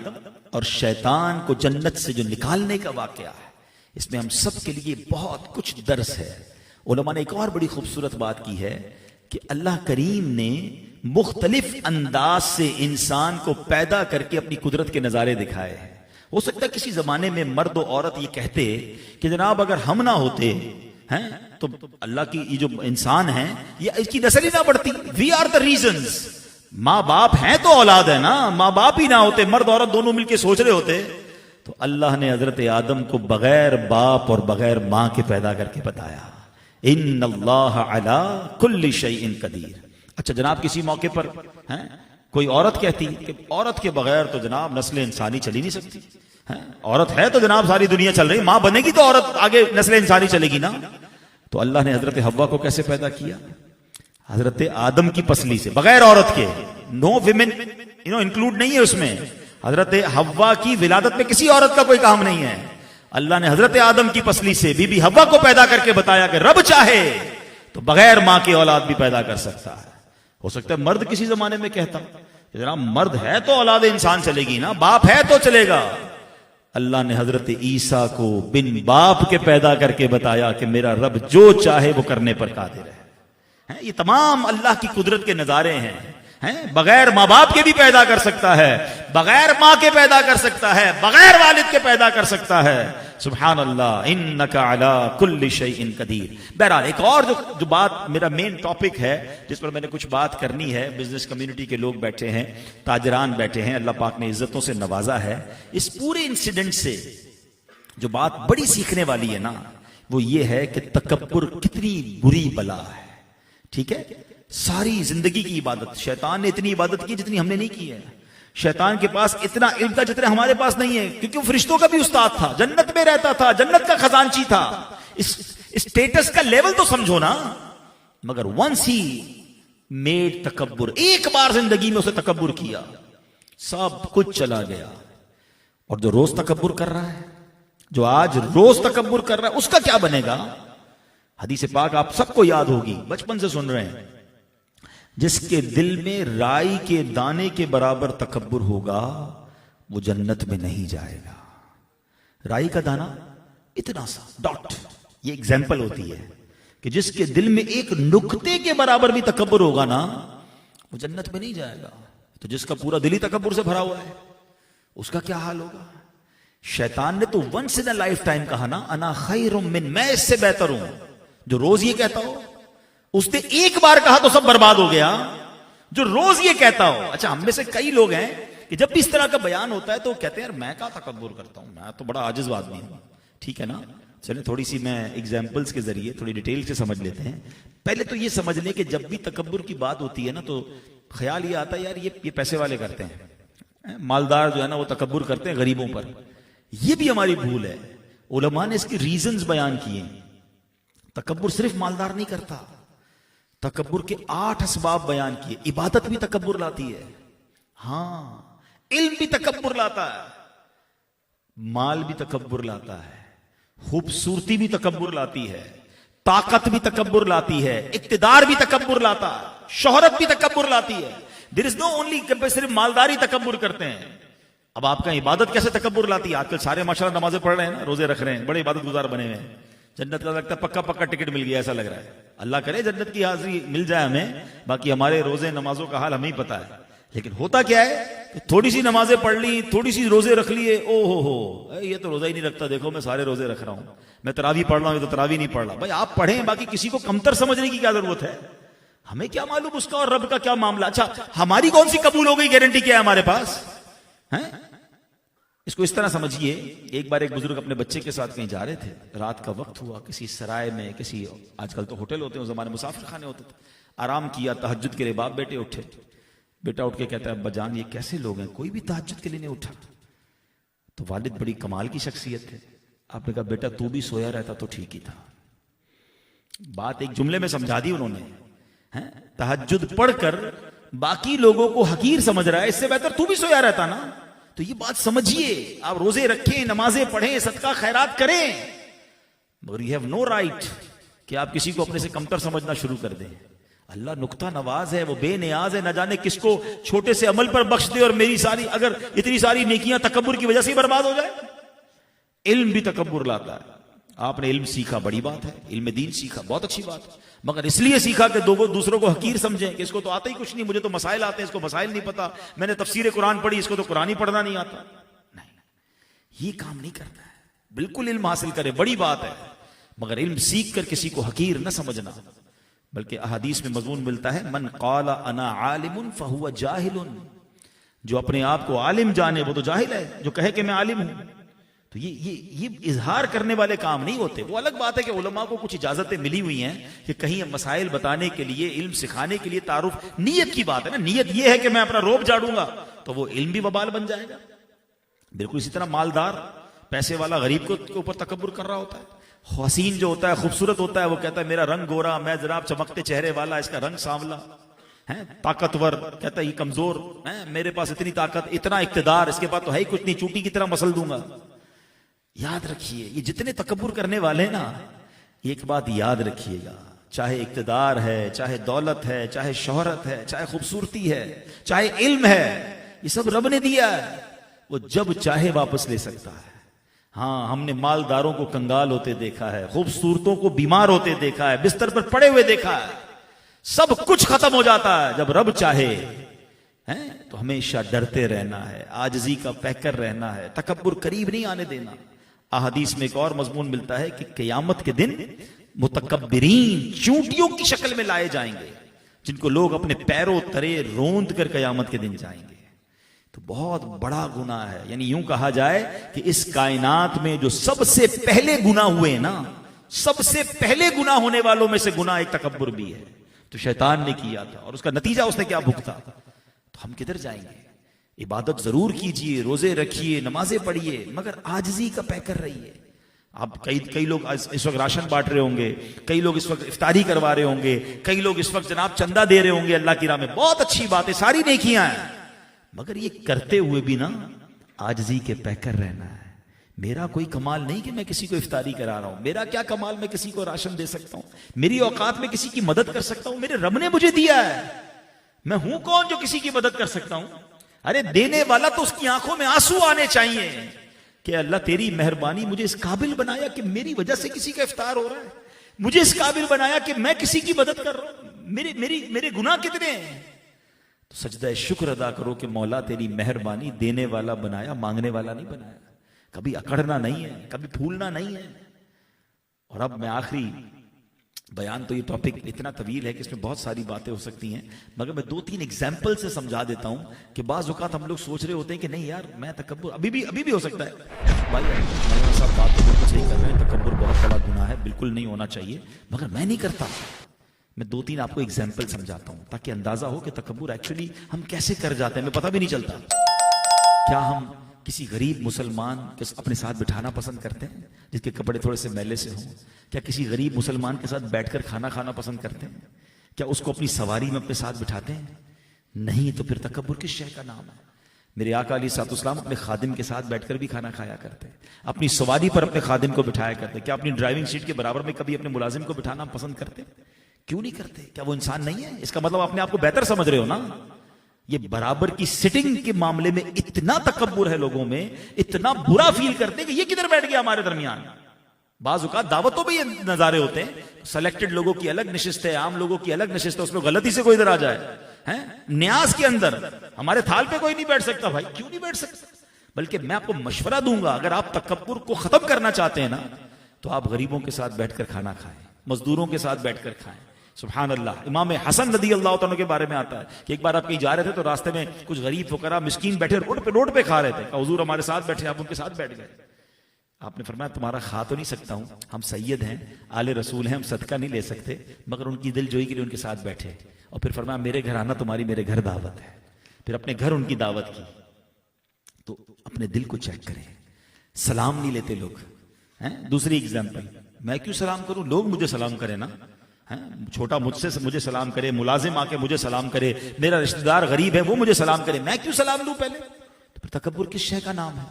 اور شیطان کو جنت سے جو نکالنے کا واقعہ ہے، اس میں ہم سب کے لیے بہت کچھ درس ہے. علماء نے ایک اور بڑی خوبصورت بات کی ہے کہ اللہ کریم نے مختلف انداز سے انسان کو پیدا کر کے اپنی قدرت کے نظارے دکھائے ہیں. ہو سکتا ہے کسی زمانے میں مرد و عورت یہ کہتے کہ جناب اگر ہم نہ ہوتے ہیں تو اللہ کی یہ جو انسان ہیں یہ اس کی نسل ہی نہ بڑھتی. We are the reasons. ماں باپ ہیں تو اولاد ہے نا، ماں باپ ہی نہ ہوتے، مرد عورت دونوں مل کے سوچ رہے ہوتے تو اللہ نے حضرت آدم کو بغیر باپ اور بغیر ماں کے پیدا کر کے بتایا ان اللہ علی کل شیء قدیر. اچھا جناب، کسی موقع پر کوئی عورت کہتی کہ عورت کے بغیر تو جناب نسل انسانی چلی نہیں سکتی. عورت ہے تو جناب ساری دنیا چل رہی، ماں بنے گی تو عورت آگے نسل انسانی چلے گی نا. تو اللہ نے حضرت حوا کو کیسے پیدا کیا؟ حضرت آدم کی پسلی سے، بغیر عورت کے. نو ویمن انکلوڈ نہیں ہے اس میں. حضرت حوا کی ولادت میں کسی عورت کا کوئی کام نہیں ہے. اللہ نے حضرت آدم کی پسلی سے بی بی حوا کو پیدا کر کے بتایا کہ رب چاہے تو بغیر ماں کی اولاد بھی پیدا کر سکتا ہے. ہو سکتا ہے مرد کسی زمانے میں کہتا جناب مرد ہے تو اولاد انسان چلے گی نا، باپ ہے تو چلے گا. اللہ نے حضرت عیسیٰ کو بن باپ کے پیدا کر کے بتایا کہ میرا رب جو چاہے وہ کرنے پر قادر ہے. یہ تمام اللہ کی قدرت کے نظارے ہیں. ہیں بغیر ماں باپ کے بھی پیدا کر سکتا ہے, بغیر ماں کے پیدا کر سکتا ہے, بغیر والد کے پیدا کر سکتا ہے. سبحان اللہ, انک علی کل شیء قدیر. بہرحال ایک اور جو بات میرا مین ٹاپک ہے جس پر میں نے کچھ بات کرنی ہے, بزنس کمیونٹی کے لوگ بیٹھے ہیں, تاجران بیٹھے ہیں, اللہ پاک نے عزتوں سے نوازا ہے. اس پورے انسیڈنٹ سے جو بات بڑی سیکھنے والی ہے نا وہ یہ ہے کہ تکبر کتنی بری بلا ہے. ٹھیک ہے, ساری زندگی کی عبادت, شیطان نے اتنی عبادت کی جتنی ہم نے نہیں کی ہے. شیطان کے پاس اتنا علم تھا جتنا ہمارے پاس نہیں ہے, کیونکہ وہ فرشتوں کا بھی استاد تھا, جنت میں رہتا تھا, جنت کا خزانچی تھا. اس اسٹیٹس کا لیول تو سمجھو نا. مگر ونس ہی میڈ تکبر, ایک بار زندگی میں اسے تکبر کیا, سب کچھ چلا گیا. اور جو روز تکبر کر رہا ہے, جو آج روز تکبر کر رہا ہے, اس کا کیا بنے گا؟ حدیث پاک آپ سب کو یاد ہوگی, بچپن سے سن رہے ہیں. جس کے دل میں رائی کے دانے کے برابر تکبر ہوگا وہ جنت میں نہیں جائے گا. رائی کا دانہ اتنا سا ڈاٹ, یہ ایگزامپل ہوتی ہے کہ جس کے دل میں ایک نقطے کے برابر بھی تکبر ہوگا نا وہ جنت میں نہیں جائے گا. تو جس کا پورا دل ہی تکبر سے بھرا ہوا ہے اس کا کیا حال ہوگا؟ شیطان نے تو ونس ان لائف ٹائم کہا نا, انا خیر من, میں اس سے بہتر ہوں. جو روز یہ کہتا ہو, اس نے ایک بار کہا تو سب برباد ہو گیا. جو روز یہ کہتا ہو, اچھا ہم میں سے کئی لوگ ہیں کہ جب بھی اس طرح کا بیان ہوتا ہے تو کہتے ہیں یار میں کہاں تکبر کرتا ہوں, میں تو بڑا عاجز آدمی ہوں. ٹھیک ہے نا, چلیں تھوڑی سی میں ایگزامپلس کے ذریعے تھوڑی ڈیٹیل سے سمجھ لیتے ہیں. پہلے تو یہ سمجھ لیں کہ جب بھی تکبر کی بات ہوتی ہے نا تو خیال یہ آتا ہے یار یہ پیسے والے کرتے ہیں, مالدار جو ہے نا وہ تکبر کرتے ہیں غریبوں پر. یہ بھی ہماری بھول ہے. علماء نے اس کی ریزنز بیان کیے. تکبر صرف مالدار نہیں کرتا, تکبر کے 8 اسباب بیان کیے. عبادت بھی تکبر لاتی ہے, ہاں علم بھی تکبر لاتا ہے, مال بھی تکبر لاتا ہے, خوبصورتی بھی تکبر لاتی ہے, طاقت بھی تکبر لاتی ہے, اقتدار بھی تکبر لاتا ہے, شہرت بھی تکبر لاتی ہے. دیر از نو اونلی صرف مالداری تکبر کرتے ہیں. اب آپ کا عبادت کیسے تکبر لاتی ہے؟ آج کل سارے ماشاءاللہ نمازیں پڑھ رہے ہیں نا, روزے رکھ رہے ہیں, بڑے عبادت گزار بنے ہوئے ہیں. جنت کا لگتا ہے پکا ٹکٹ مل گیا ایسا لگ رہا ہے. اللہ کرے جنت کی حاضری مل جائے ہمیں, باقی ہمارے روزے نمازوں کا حال ہمیں ہی پتا ہے. لیکن ہوتا کیا ہے کہ تھوڑی سی نمازیں پڑھ لی, تھوڑی سی روزے رکھ لیے, او ہو یہ تو روزہ ہی نہیں رکھتا, دیکھو میں سارے روزے رکھ رہا ہوں, میں تراویح پڑھ رہا ہوں, یہ تو تراویح نہیں پڑھ رہا. بھائی آپ پڑھیں, باقی کسی کو کمتر سمجھنے کی کیا ضرورت ہے؟ ہمیں کیا معلوم اس کا اور رب کا کیا معاملہ. اچھا ہماری کون سی قبول ہو گئی گارنٹی کیا ہے ہمارے پاس ہیں؟ اس کو اس طرح سمجھیے, ایک بار ایک بزرگ اپنے بچے کے ساتھ کہیں جا رہے تھے, رات کا وقت ہوا, کسی سرائے میں, کسی, آج کل تو ہوٹل ہوتے ہیں, اس زمانے مسافر خانے ہوتے تھے. آرام کیا, تہجد کے لیے باپ بیٹے اٹھے. بیٹا اٹھ کے کہتا ہے ابا جان یہ کیسے لوگ ہیں, کوئی بھی تہجد کے لیے نہیں اٹھا. تو والد بڑی کمال کی شخصیت تھے, آپ نے کہا بیٹا تو بھی سویا رہتا تو ٹھیک ہی تھا. بات ایک جملے میں سمجھا دی انہوں نے. تہجد پڑھ کر باقی لوگوں کو حقیر سمجھ رہا ہے, اس سے بہتر تو بھی سویا رہتا نا. تو یہ بات سمجھیے, آپ روزے رکھیں, نمازیں پڑھیں, صدقہ خیرات کریں, مگر you have no right کہ آپ کسی کو اپنے سے کمتر سمجھنا شروع کر دیں. اللہ نقطہ نواز ہے, وہ بے نیاز ہے, نہ جانے کس کو چھوٹے سے عمل پر بخش دے اور میری ساری, اگر اتنی ساری نیکیاں تکبر کی وجہ سے ہی برباد ہو جائے. علم بھی تکبر لاتا ہے. آپ نے علم سیکھا, بڑی بات ہے, علم دین سیکھا, بہت اچھی بات ہے, مگر اس لیے سیکھا کہ دوسروں کو حقیر سمجھیں کہ اس کو تو آتا ہی کچھ نہیں, مجھے تو مسائل آتے ہیں, اس کو مسائل نہیں پتا, میں نے تفسیر قرآن پڑھی, اس کو تو قرآن ہی پڑھنا نہیں آتا. نہیں, یہ کام نہیں کرنا ہے. بالکل علم حاصل کرے, بڑی بات ہے, مگر علم سیکھ کر کسی کو حقیر نہ سمجھنا. بلکہ احادیث میں مضمون ملتا ہے, من قال انا عالم فہو جاہل, جو اپنے آپ کو عالم جانے وہ تو جاہل ہے, جو کہے کہ میں عالم ہوں. تو یہ اظہار کرنے والے کام نہیں ہوتے. وہ الگ بات ہے کہ علماء کو کچھ اجازتیں ملی ہوئی ہیں کہ کہیں مسائل بتانے کے لیے, علم سکھانے کے لیے, تعارف, نیت کی بات ہے نا. نیت یہ ہے کہ میں اپنا روب جاڑوں گا تو وہ علم بھی وبال بن جائے گا. بالکل اسی طرح مالدار, پیسے والا غریب کے اوپر تکبر کر رہا ہوتا ہے. حسین جو ہوتا ہے, خوبصورت ہوتا ہے, وہ کہتا ہے میرا رنگ گورا, میں جناب چمکتے چہرے والا, اس کا رنگ سانولا ہے. طاقتور کہتا ہے یہ کمزور ہے, میرے پاس اتنی طاقت, اتنا اقتدار, اس کے بعد تو ہے ہی کچھ نہیں, چوٹی کی طرح مسل دوں گا. یاد رکھیے, یہ جتنے تکبر کرنے والے ہیں نا, ایک بات یاد رکھیے گا, چاہے اقتدار ہے, چاہے دولت ہے, چاہے شہرت ہے, چاہے خوبصورتی ہے, چاہے علم ہے, یہ سب رب نے دیا ہے, وہ جب چاہے واپس لے سکتا ہے. ہاں ہم نے مالداروں کو کنگال ہوتے دیکھا ہے, خوبصورتوں کو بیمار ہوتے دیکھا ہے, بستر پر پڑے ہوئے دیکھا ہے. سب کچھ ختم ہو جاتا ہے جب رب چاہے ہیں تو ہمیشہ ڈرتے رہنا ہے، عاجزی کا پیکر رہنا ہے، تکبر قریب نہیں آنے دینا۔ احادیث میں ایک اور مضمون ملتا ہے کہ قیامت کے دن متکبرین چونٹیوں کی شکل میں لائے جائیں گے، جن کو لوگ اپنے پیروں ترے روند کر قیامت کے دن جائیں گے۔ تو بہت بڑا گناہ ہے، یعنی یوں کہا جائے کہ اس کائنات میں جو سب سے پہلے گناہ ہوئے نا، سب سے پہلے گناہ ہونے والوں میں سے گناہ ایک تکبر بھی ہے، تو شیطان نے کیا تھا اور اس کا نتیجہ اس نے کیا بھگتا۔ تو ہم کدھر جائیں گے؟ عبادت ضرور کیجئے، روزے رکھیے، نمازیں پڑھیے، مگر عاجزی کا پیکر رہیے۔ اب کئی لوگ اس وقت راشن بانٹ رہے ہوں گے، کئی لوگ اس وقت افطاری کروا رہے ہوں گے، کئی لوگ اس وقت جناب چندہ دے رہے ہوں گے اللہ کی راہ میں، بہت اچھی بات ہے، ساری نیکیاں ہیں، مگر یہ کرتے ہوئے بھی نا عاجزی کے پیکر رہنا ہے۔ میرا کوئی کمال نہیں کہ میں کسی کو افطاری کرا رہا ہوں، میرا کیا کمال میں کسی کو راشن دے سکتا ہوں، میری اوقات میں کسی کی مدد کر سکتا ہوں، میرے رب نے مجھے دیا ہے، میں ہوں کون جو کسی کی مدد کر سکتا ہوں؟ ارے دینے والا تو اس کی آنکھوں میں آنسو آنے چاہیے کہ اللہ تیری مہربانی، مجھے اس قابل بنایا کہ میری وجہ سے کسی کا افطار ہو رہا ہے، مجھے اس قابل بنایا کہ میں کسی کی مدد کر رہا ہوں، میرے گناہ کتنے ہیں؟ تو سجدہ شکر ادا کرو کہ مولا تیری مہربانی، دینے والا بنایا، مانگنے والا نہیں بنایا، کبھی اکڑنا نہیں ہے، کبھی پھولنا نہیں ہے۔ اور اب میں آخری بیان، تو یہ ٹاپک اتنا طویل ہے کہ اس میں بہت ساری باتیں ہو سکتی ہیں، مگر میں 2-3 ایگزامپل سے سمجھا دیتا ہوں کہ بعض اوقات ہم لوگ سوچ رہے ہوتے ہیں کہ نہیں یار میں تکبر ابھی بھی ہو سکتا ہے۔ بھائی مولانا صاحب بات تو بالکل صحیح کر رہے ہیں، تکبر بہت بڑا گناہ ہے، بالکل نہیں ہونا چاہیے، مگر میں نہیں کرتا۔ میں 2-3 آپ کو ایگزامپل سمجھاتا ہوں تاکہ اندازہ ہو کہ تکبر ایکچولی ہم کیسے کر جاتے ہیں، ہمیں پتہ بھی نہیں چلتا۔ کیا ہم کسی غریب مسلمان کے اپنے ساتھ بٹھانا پسند کرتے ہیں جس کے کپڑے تھوڑے سے میلے سے ہوں؟ کیا کسی غریب مسلمان کے ساتھ بیٹھ کر کھانا کھانا پسند کرتے ہیں؟ کیا اس کو اپنی سواری میں اپنے ساتھ بٹھاتے ہیں؟ نہیں، تو پھر تکبر کس شے کا نام ہے؟ میرے آقا علیہ الصلوۃ والسلام اپنے خادم کے ساتھ بیٹھ کر بھی کھانا کھایا کرتے ہیں، اپنی سواری پر اپنے خادم کو بٹھایا کرتے ہیں۔ کیا اپنی ڈرائیونگ سیٹ کے برابر میں کبھی اپنے ملازم کو بٹھانا پسند کرتے ہیں؟ کیوں نہیں کرتے؟ کیا وہ انسان نہیں ہے؟ اس کا مطلب اپنے آپ کو بہتر سمجھ رہے ہو نا؟ یہ برابر کی سٹنگ کے معاملے میں اتنا تکبر ہے لوگوں میں، اتنا برا فیل کرتے ہیں کہ یہ کدھر بیٹھ گیا ہمارے درمیان۔ بعض اوقات دعوتوں میں یہ نظارے ہوتے ہیں، سلیکٹڈ لوگوں کی الگ نشست ہے، عام لوگوں کی الگ نشست ہے، اس میں غلطی سے کوئی ادھر آ جائے ہیں نیاز کے اندر ہمارے تھال پہ کوئی نہیں بیٹھ سکتا۔ بھائی کیوں نہیں بیٹھ سکتا؟ بلکہ میں آپ کو مشورہ دوں گا، اگر آپ تکبر کو ختم کرنا چاہتے ہیں نا تو آپ غریبوں کے ساتھ بیٹھ کر کھانا کھائیں، مزدوروں کے ساتھ بیٹھ کر کھائیں۔ سبحان اللہ۔ امام حسن رضی اللہ تعالیٰ کے بارے میں آتا ہے کہ ایک بار آپ کہیں جا رہے تھے تو راستے میں کچھ غریب فقراء مسکین بیٹھے روڈ پہ کھا رہے تھے، حضور ہمارے ساتھ بیٹھے، آپ ان کے ساتھ بیٹھ گئے۔ آپ نے فرمایا تمہارا کھا تو نہیں سکتا ہوں، ہم سید ہیں، آل رسول ہیں، ہم صدقہ نہیں لے سکتے، مگر ان کی دل جوئی کے لیے ان کے ساتھ بیٹھے، اور پھر فرمایا میرے گھر آنا، تمہاری میرے گھر دعوت ہے۔ پھر اپنے گھر ان کی دعوت کی۔ تو اپنے دل کو چیک کریں، سلام نہیں لیتے لوگ ہیں۔ دوسری ایگزامپل، میں کیوں سلام کروں؟ لوگ مجھے سلام کریں نا، چھوٹا مجھ سے مجھے سلام کرے، ملازم آ کے مجھے سلام کرے، میرا رشتہ دار غریب ہے وہ مجھے سلام کرے، میں کیوں سلام دوں پہلے؟ تو پھر تکبر کس شے کا نام ہے؟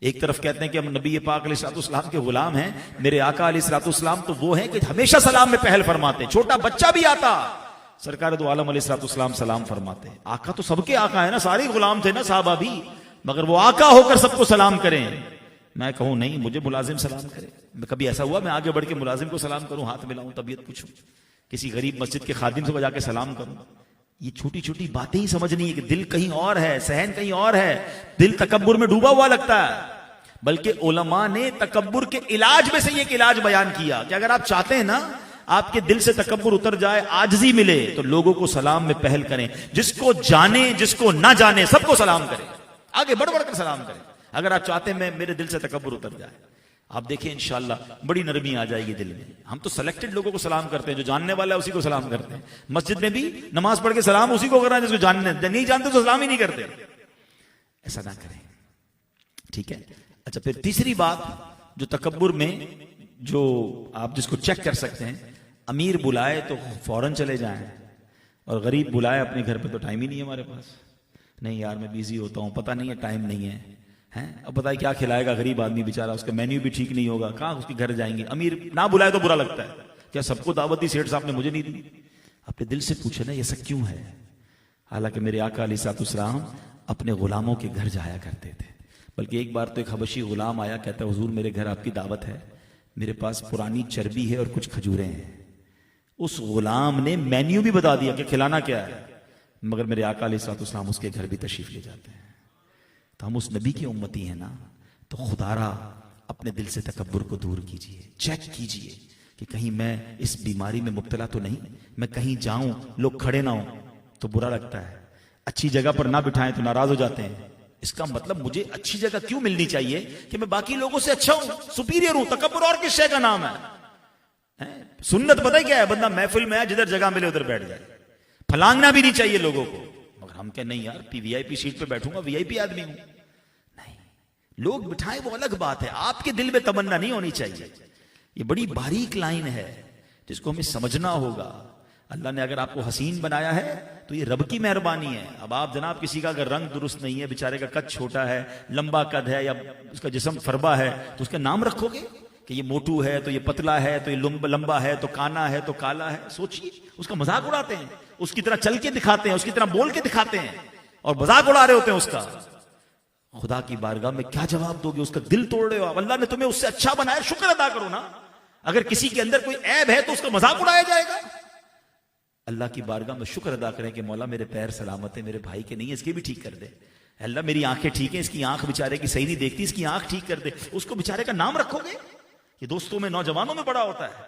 ایک طرف کہتے ہیں کہ ہم نبی پاک علیہ الصلوۃ والسلام کے غلام ہیں، میرے آقا علیہ الصلوۃ والسلام تو وہ ہیں کہ ہمیشہ سلام میں پہل فرماتے ہیں، چھوٹا بچہ بھی آتا سرکار دو عالم علیہ الصلوۃ والسلام سلام فرماتے ہیں۔ آقا تو سب کے آقا ہے نا، سارے غلام تھے نا صحابہ بھی، مگر وہ آقا ہو کر سب کو سلام کریں۔ میں کہوں نہیں، مجھے ملازم سلام کرے، کبھی ایسا ہوا میں آگے بڑھ کے ملازم کو سلام کروں، ہاتھ ملاؤں، طبیعت پوچھوں، کسی غریب مسجد کے خادم سے جا کے سلام کروں؟ یہ چھوٹی چھوٹی باتیں ہی سمجھنی ہے کہ دل کہیں اور ہے، ذہن کہیں اور ہے، دل تکبر میں ڈوبا ہوا لگتا ہے۔ بلکہ علماء نے تکبر کے علاج میں سے یہ ایک علاج بیان کیا کہ اگر آپ چاہتے ہیں نا آپ کے دل سے تکبر اتر جائے، عاجزی ملے، تو لوگوں کو سلام میں پہل کریں، جس کو جانے جس کو نہ جانے سب کو سلام کریں، آگے بڑھ کر سلام کریں۔ اگر آپ چاہتے ہیں میرے دل سے تکبر اتر جائے، آپ دیکھیں انشاءاللہ بڑی نرمی آ جائے گی دل میں۔ ہم تو سلیکٹڈ لوگوں کو سلام کرتے ہیں، جو جاننے والا ہے اسی کو سلام کرتے ہیں۔ مسجد میں بھی نماز پڑھ کے سلام اسی کو کرنا ہے جس کو جاننے، نہیں جانتے تو سلام ہی نہیں کرتے۔ ایسا نہ کریں، ٹھیک ہے؟ اچھا، پھر تیسری بات جو تکبر میں جو آپ جس کو چیک کر سکتے ہیں، امیر بلائے تو فوراً چلے جائیں، اور غریب بلائے اپنے گھر پہ تو ٹائم ہی نہیں ہے ہمارے پاس، نہیں یار میں بیزی ہوتا ہوں، پتہ نہیں ہے ٹائم نہیں ہے، اب بتائے کیا کھلائے گا غریب آدمی بیچارہ، اس کا مینیو بھی ٹھیک نہیں ہوگا، کہاں اس کے گھر جائیں گے؟ امیر نہ بلائے تو برا لگتا ہے، کیا سب کو دعوت دی سیٹھ صاحب نے مجھے نہیں دی؟ اپنے دل سے پوچھے نا یہ سب کیوں ہے؟ حالانکہ میرے آقا علیہ الصلوۃ والسلام اپنے غلاموں کے گھر جایا کرتے تھے، بلکہ ایک بار تو ایک حبشی غلام آیا، کہتا ہے حضور میرے گھر آپ کی دعوت ہے، میرے پاس پرانی چربی ہے اور کچھ کھجوریں ہیں۔ اس غلام نے مینیو بھی بتا دیا کہ کھلانا کیا ہے۔ مگر میرے آقا علیہ الصلوۃ والسلام اس کے گھر بھی تشریف لے جاتے ہیں. تو ہم اس نبی کی امتی ہیں نا, تو خدا را اپنے دل سے تکبر کو دور کیجئے, چیک کیجئے کہ کہیں میں اس بیماری میں مبتلا تو نہیں, میں کہیں جاؤں لوگ کھڑے نہ ہوں تو برا لگتا ہے, اچھی جگہ پر نہ بٹھائیں تو ناراض ہو جاتے ہیں. اس کا مطلب مجھے اچھی جگہ کیوں ملنی چاہیے کہ میں باقی لوگوں سے اچھا ہوں, سپیریئر ہوں. تکبر اور کس شے کا نام ہے؟ سنت پتہ کیا ہے؟ بندہ محفل میں ہے, جدھر جگہ ملے ادھر بیٹھ جائے, پھلانگنا بھی نہیں چاہیے لوگوں کو. مگر ہم کہ نہیں یار, وی آئی پی سیٹ پہ بیٹھوں گا, وی آئی پی آدمی ہوں. نہیں, لوگ بٹھائیں وہ الگ بات ہے, آپ کے دل میں تمنا نہیں ہونی چاہیے. یہ بڑی باریک لائن ہے جس کو ہمیں سمجھنا ہوگا. اللہ نے اگر آپ کو حسین بنایا ہے تو یہ رب کی مہربانی ہے. اب آپ جناب کسی کا اگر رنگ درست نہیں ہے, بیچارے کا قد چھوٹا ہے, لمبا قد ہے, یا اس کا جسم فربا ہے, تو اس کا نام رکھو گے کہ یہ موٹو ہے تو یہ پتلا ہے, تو یہ لمبا ہے تو کانا ہے تو کالا ہے. سوچئے, اس کا مذاق اڑاتے ہیں, اس کی طرح چل کے دکھاتے ہیں, اس کی طرح بول کے دکھاتے ہیں, اور مذاق اڑا رہے ہوتے ہیں اس کا. خدا کی بارگاہ میں کیا جواب دو گے؟ اس کا دل توڑ رہے ہو. اللہ نے تمہیں اس سے اچھا بنایا, شکر ادا کرو نا. اگر کسی کے اندر کوئی عیب ہے تو اس کا مذاق اڑایا جائے گا. اللہ کی بارگاہ میں شکر ادا کریں کہ مولا میرے پیر سلامت ہے, میرے بھائی کے نہیں, اس کے بھی ٹھیک کر دے. اللہ میری آنکھیں ٹھیک ہیں, اس کی آنکھ بیچارے کی صحیح نہیں دیکھتی, اس کی آنکھ ٹھیک کر دے. اس کو بیچارے کا نام رکھو گے؟ یہ دوستوں میں, نوجوانوں میں بڑا ہوتا ہے.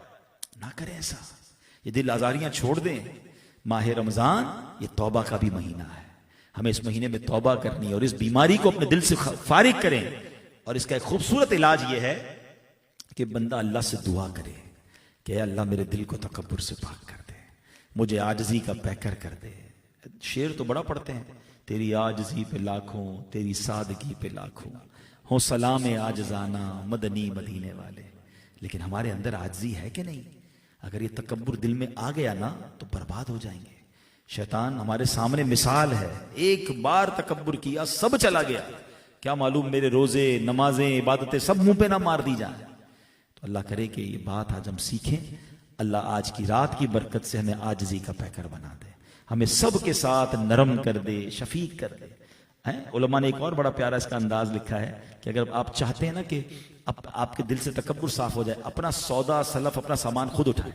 نہ کریں ایسا, یہ دل آزاریاں چھوڑ دیں. ماہ رمضان یہ توبہ کا بھی مہینہ ہے. ہمیں اس مہینے میں توبہ کرنی ہے اور اس بیماری کو اپنے دل سے فارغ کریں. اور اس کا ایک خوبصورت علاج یہ ہے کہ بندہ اللہ سے دعا کرے کہ اے اللہ میرے دل کو تکبر سے پاک کر دے, مجھے عاجزی کا پیکر کر دے. شعر تو بڑا پڑھتے ہیں, تیری عاجزی پہ لاکھوں, تیری سادگی پہ لاکھوں, ہو سلام عاجزانہ مدنی مدینے والے. لیکن ہمارے اندر عاجزی ہے کہ نہیں؟ اگر یہ تکبر دل میں آ گیا نا تو برباد ہو جائیں گے. شیطان ہمارے سامنے مثال ہے, ایک بار تکبر کیا سب چلا گیا. کیا معلوم میرے روزے, نمازیں, عبادتیں سب منہ پہ نہ مار دی جائیں. تو اللہ کرے کہ یہ بات آج ہم سیکھیں. اللہ آج کی رات کی برکت سے ہمیں عاجزی کا پیکر بنا دے, ہمیں سب کے ساتھ نرم کر دے, شفیق کر دے. علماء نے ایک اور بڑا پیارا اس کا انداز لکھا ہے کہ اگر آپ چاہتے ہیں نا کہ آپ کے دل سے تکبر صاف ہو جائے, اپنا سودا سلف, اپنا سامان خود اٹھائیں.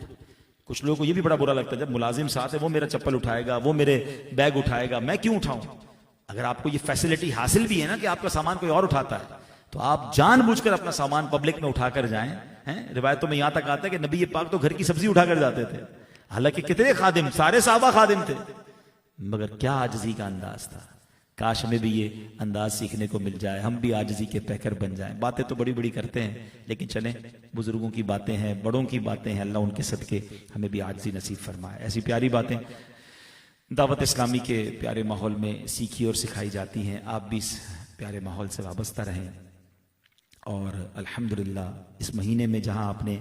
کچھ لوگوں کو یہ بھی بڑا برا لگتا ہے جب ملازم ساتھ ہے, وہ میرا چپل اٹھائے گا, وہ میرے بیگ اٹھائے گا, میں کیوں اٹھاؤں؟ اگر آپ کو یہ فیسلٹی حاصل بھی ہے نا کہ آپ کا سامان کوئی اور اٹھاتا ہے, تو آپ جان بوجھ کر اپنا سامان پبلک میں اٹھا کر جائیں. روایتوں میں یہاں تک آتا ہے کہ نبی پاک تو گھر کی سبزی اٹھا کر جاتے تھے. حالانکہ کتنے خادم, سارے صحابہ خادم تھے, مگر کیا عاجزی کا انداز تھا. کاش ہمیں بھی یہ انداز سیکھنے کو مل جائے, ہم بھی عاجزی کے پیکر بن جائیں. باتیں تو بڑی بڑی کرتے ہیں, لیکن چلیں بزرگوں کی باتیں ہیں, بڑوں کی باتیں ہیں, اللہ ان کے صدقے ہمیں بھی عاجزی نصیب فرمائے. ایسی پیاری باتیں دعوت اسلامی کے پیارے ماحول میں سیکھی اور سکھائی جاتی ہیں. آپ بھی اس پیارے ماحول سے وابستہ رہیں. اور الحمدللہ اس مہینے میں جہاں آپ نے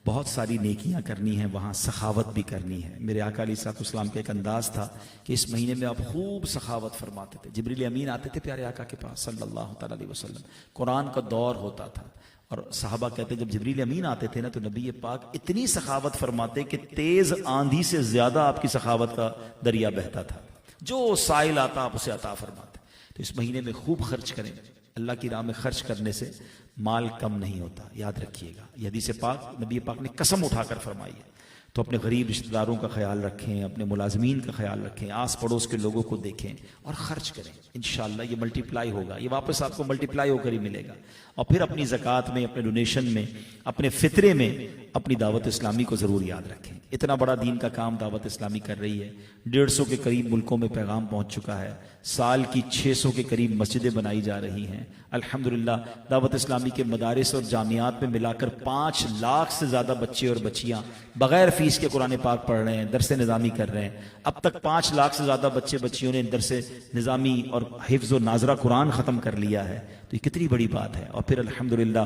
بہت ساری نیکیاں کرنی ہیں, وہاں سخاوت بھی کرنی ہے. میرے آقا علیہ الصلوۃ والسلام کا ایک انداز تھا کہ اس مہینے میں آپ خوب سخاوت فرماتے تھے. جبریل امین آتے تھے پیارے آقا کے پاس صلی اللہ تعالی علیہ وسلم, قرآن کا دور ہوتا تھا, اور صحابہ کہتے جب جبریل امین آتے تھے نا تو نبی پاک اتنی سخاوت فرماتے کہ تیز آندھی سے زیادہ آپ کی سخاوت کا دریا بہتا تھا. جو سائل آتا آپ اسے عطا فرماتے. تو اس مہینے میں خوب خرچ کریں. اللہ کی راہ میں خرچ کرنے سے مال کم نہیں ہوتا, یاد رکھیے گا. یہ حدیث پاک نبی پاک نے قسم اٹھا کر فرمائی ہے. تو اپنے غریب رشتہ داروں کا خیال رکھیں, اپنے ملازمین کا خیال رکھیں, آس پڑوس کے لوگوں کو دیکھیں اور خرچ کریں. انشاءاللہ یہ ملٹی پلائی ہوگا, یہ واپس آپ کو ملٹی پلائی ہو کر ہی ملے گا. اور پھر اپنی زکوٰۃ میں, اپنے ڈونیشن میں, اپنے فطرے میں اپنی دعوت اسلامی کو ضرور یاد رکھیں. اتنا بڑا دین کا کام دعوت اسلامی کر رہی ہے. 150 کے قریب ملکوں میں پیغام پہنچ چکا ہے. سال کی 600 کے قریب مسجدیں بنائی جا رہی ہیں. الحمدللہ دعوت اسلامی کے مدارس اور جامعات میں ملا کر 5 لاکھ سے زیادہ بچے اور بچیاں بغیر فیس کے قرآن پاک پڑھ رہے ہیں, درس نظامی کر رہے ہیں. اب تک 5 لاکھ سے زیادہ بچے بچیوں نے درس نظامی اور حفظ و ناظرہ قرآن ختم کر لیا ہے. تو یہ کتنی بڑی بات ہے. اور پھر الحمدللہ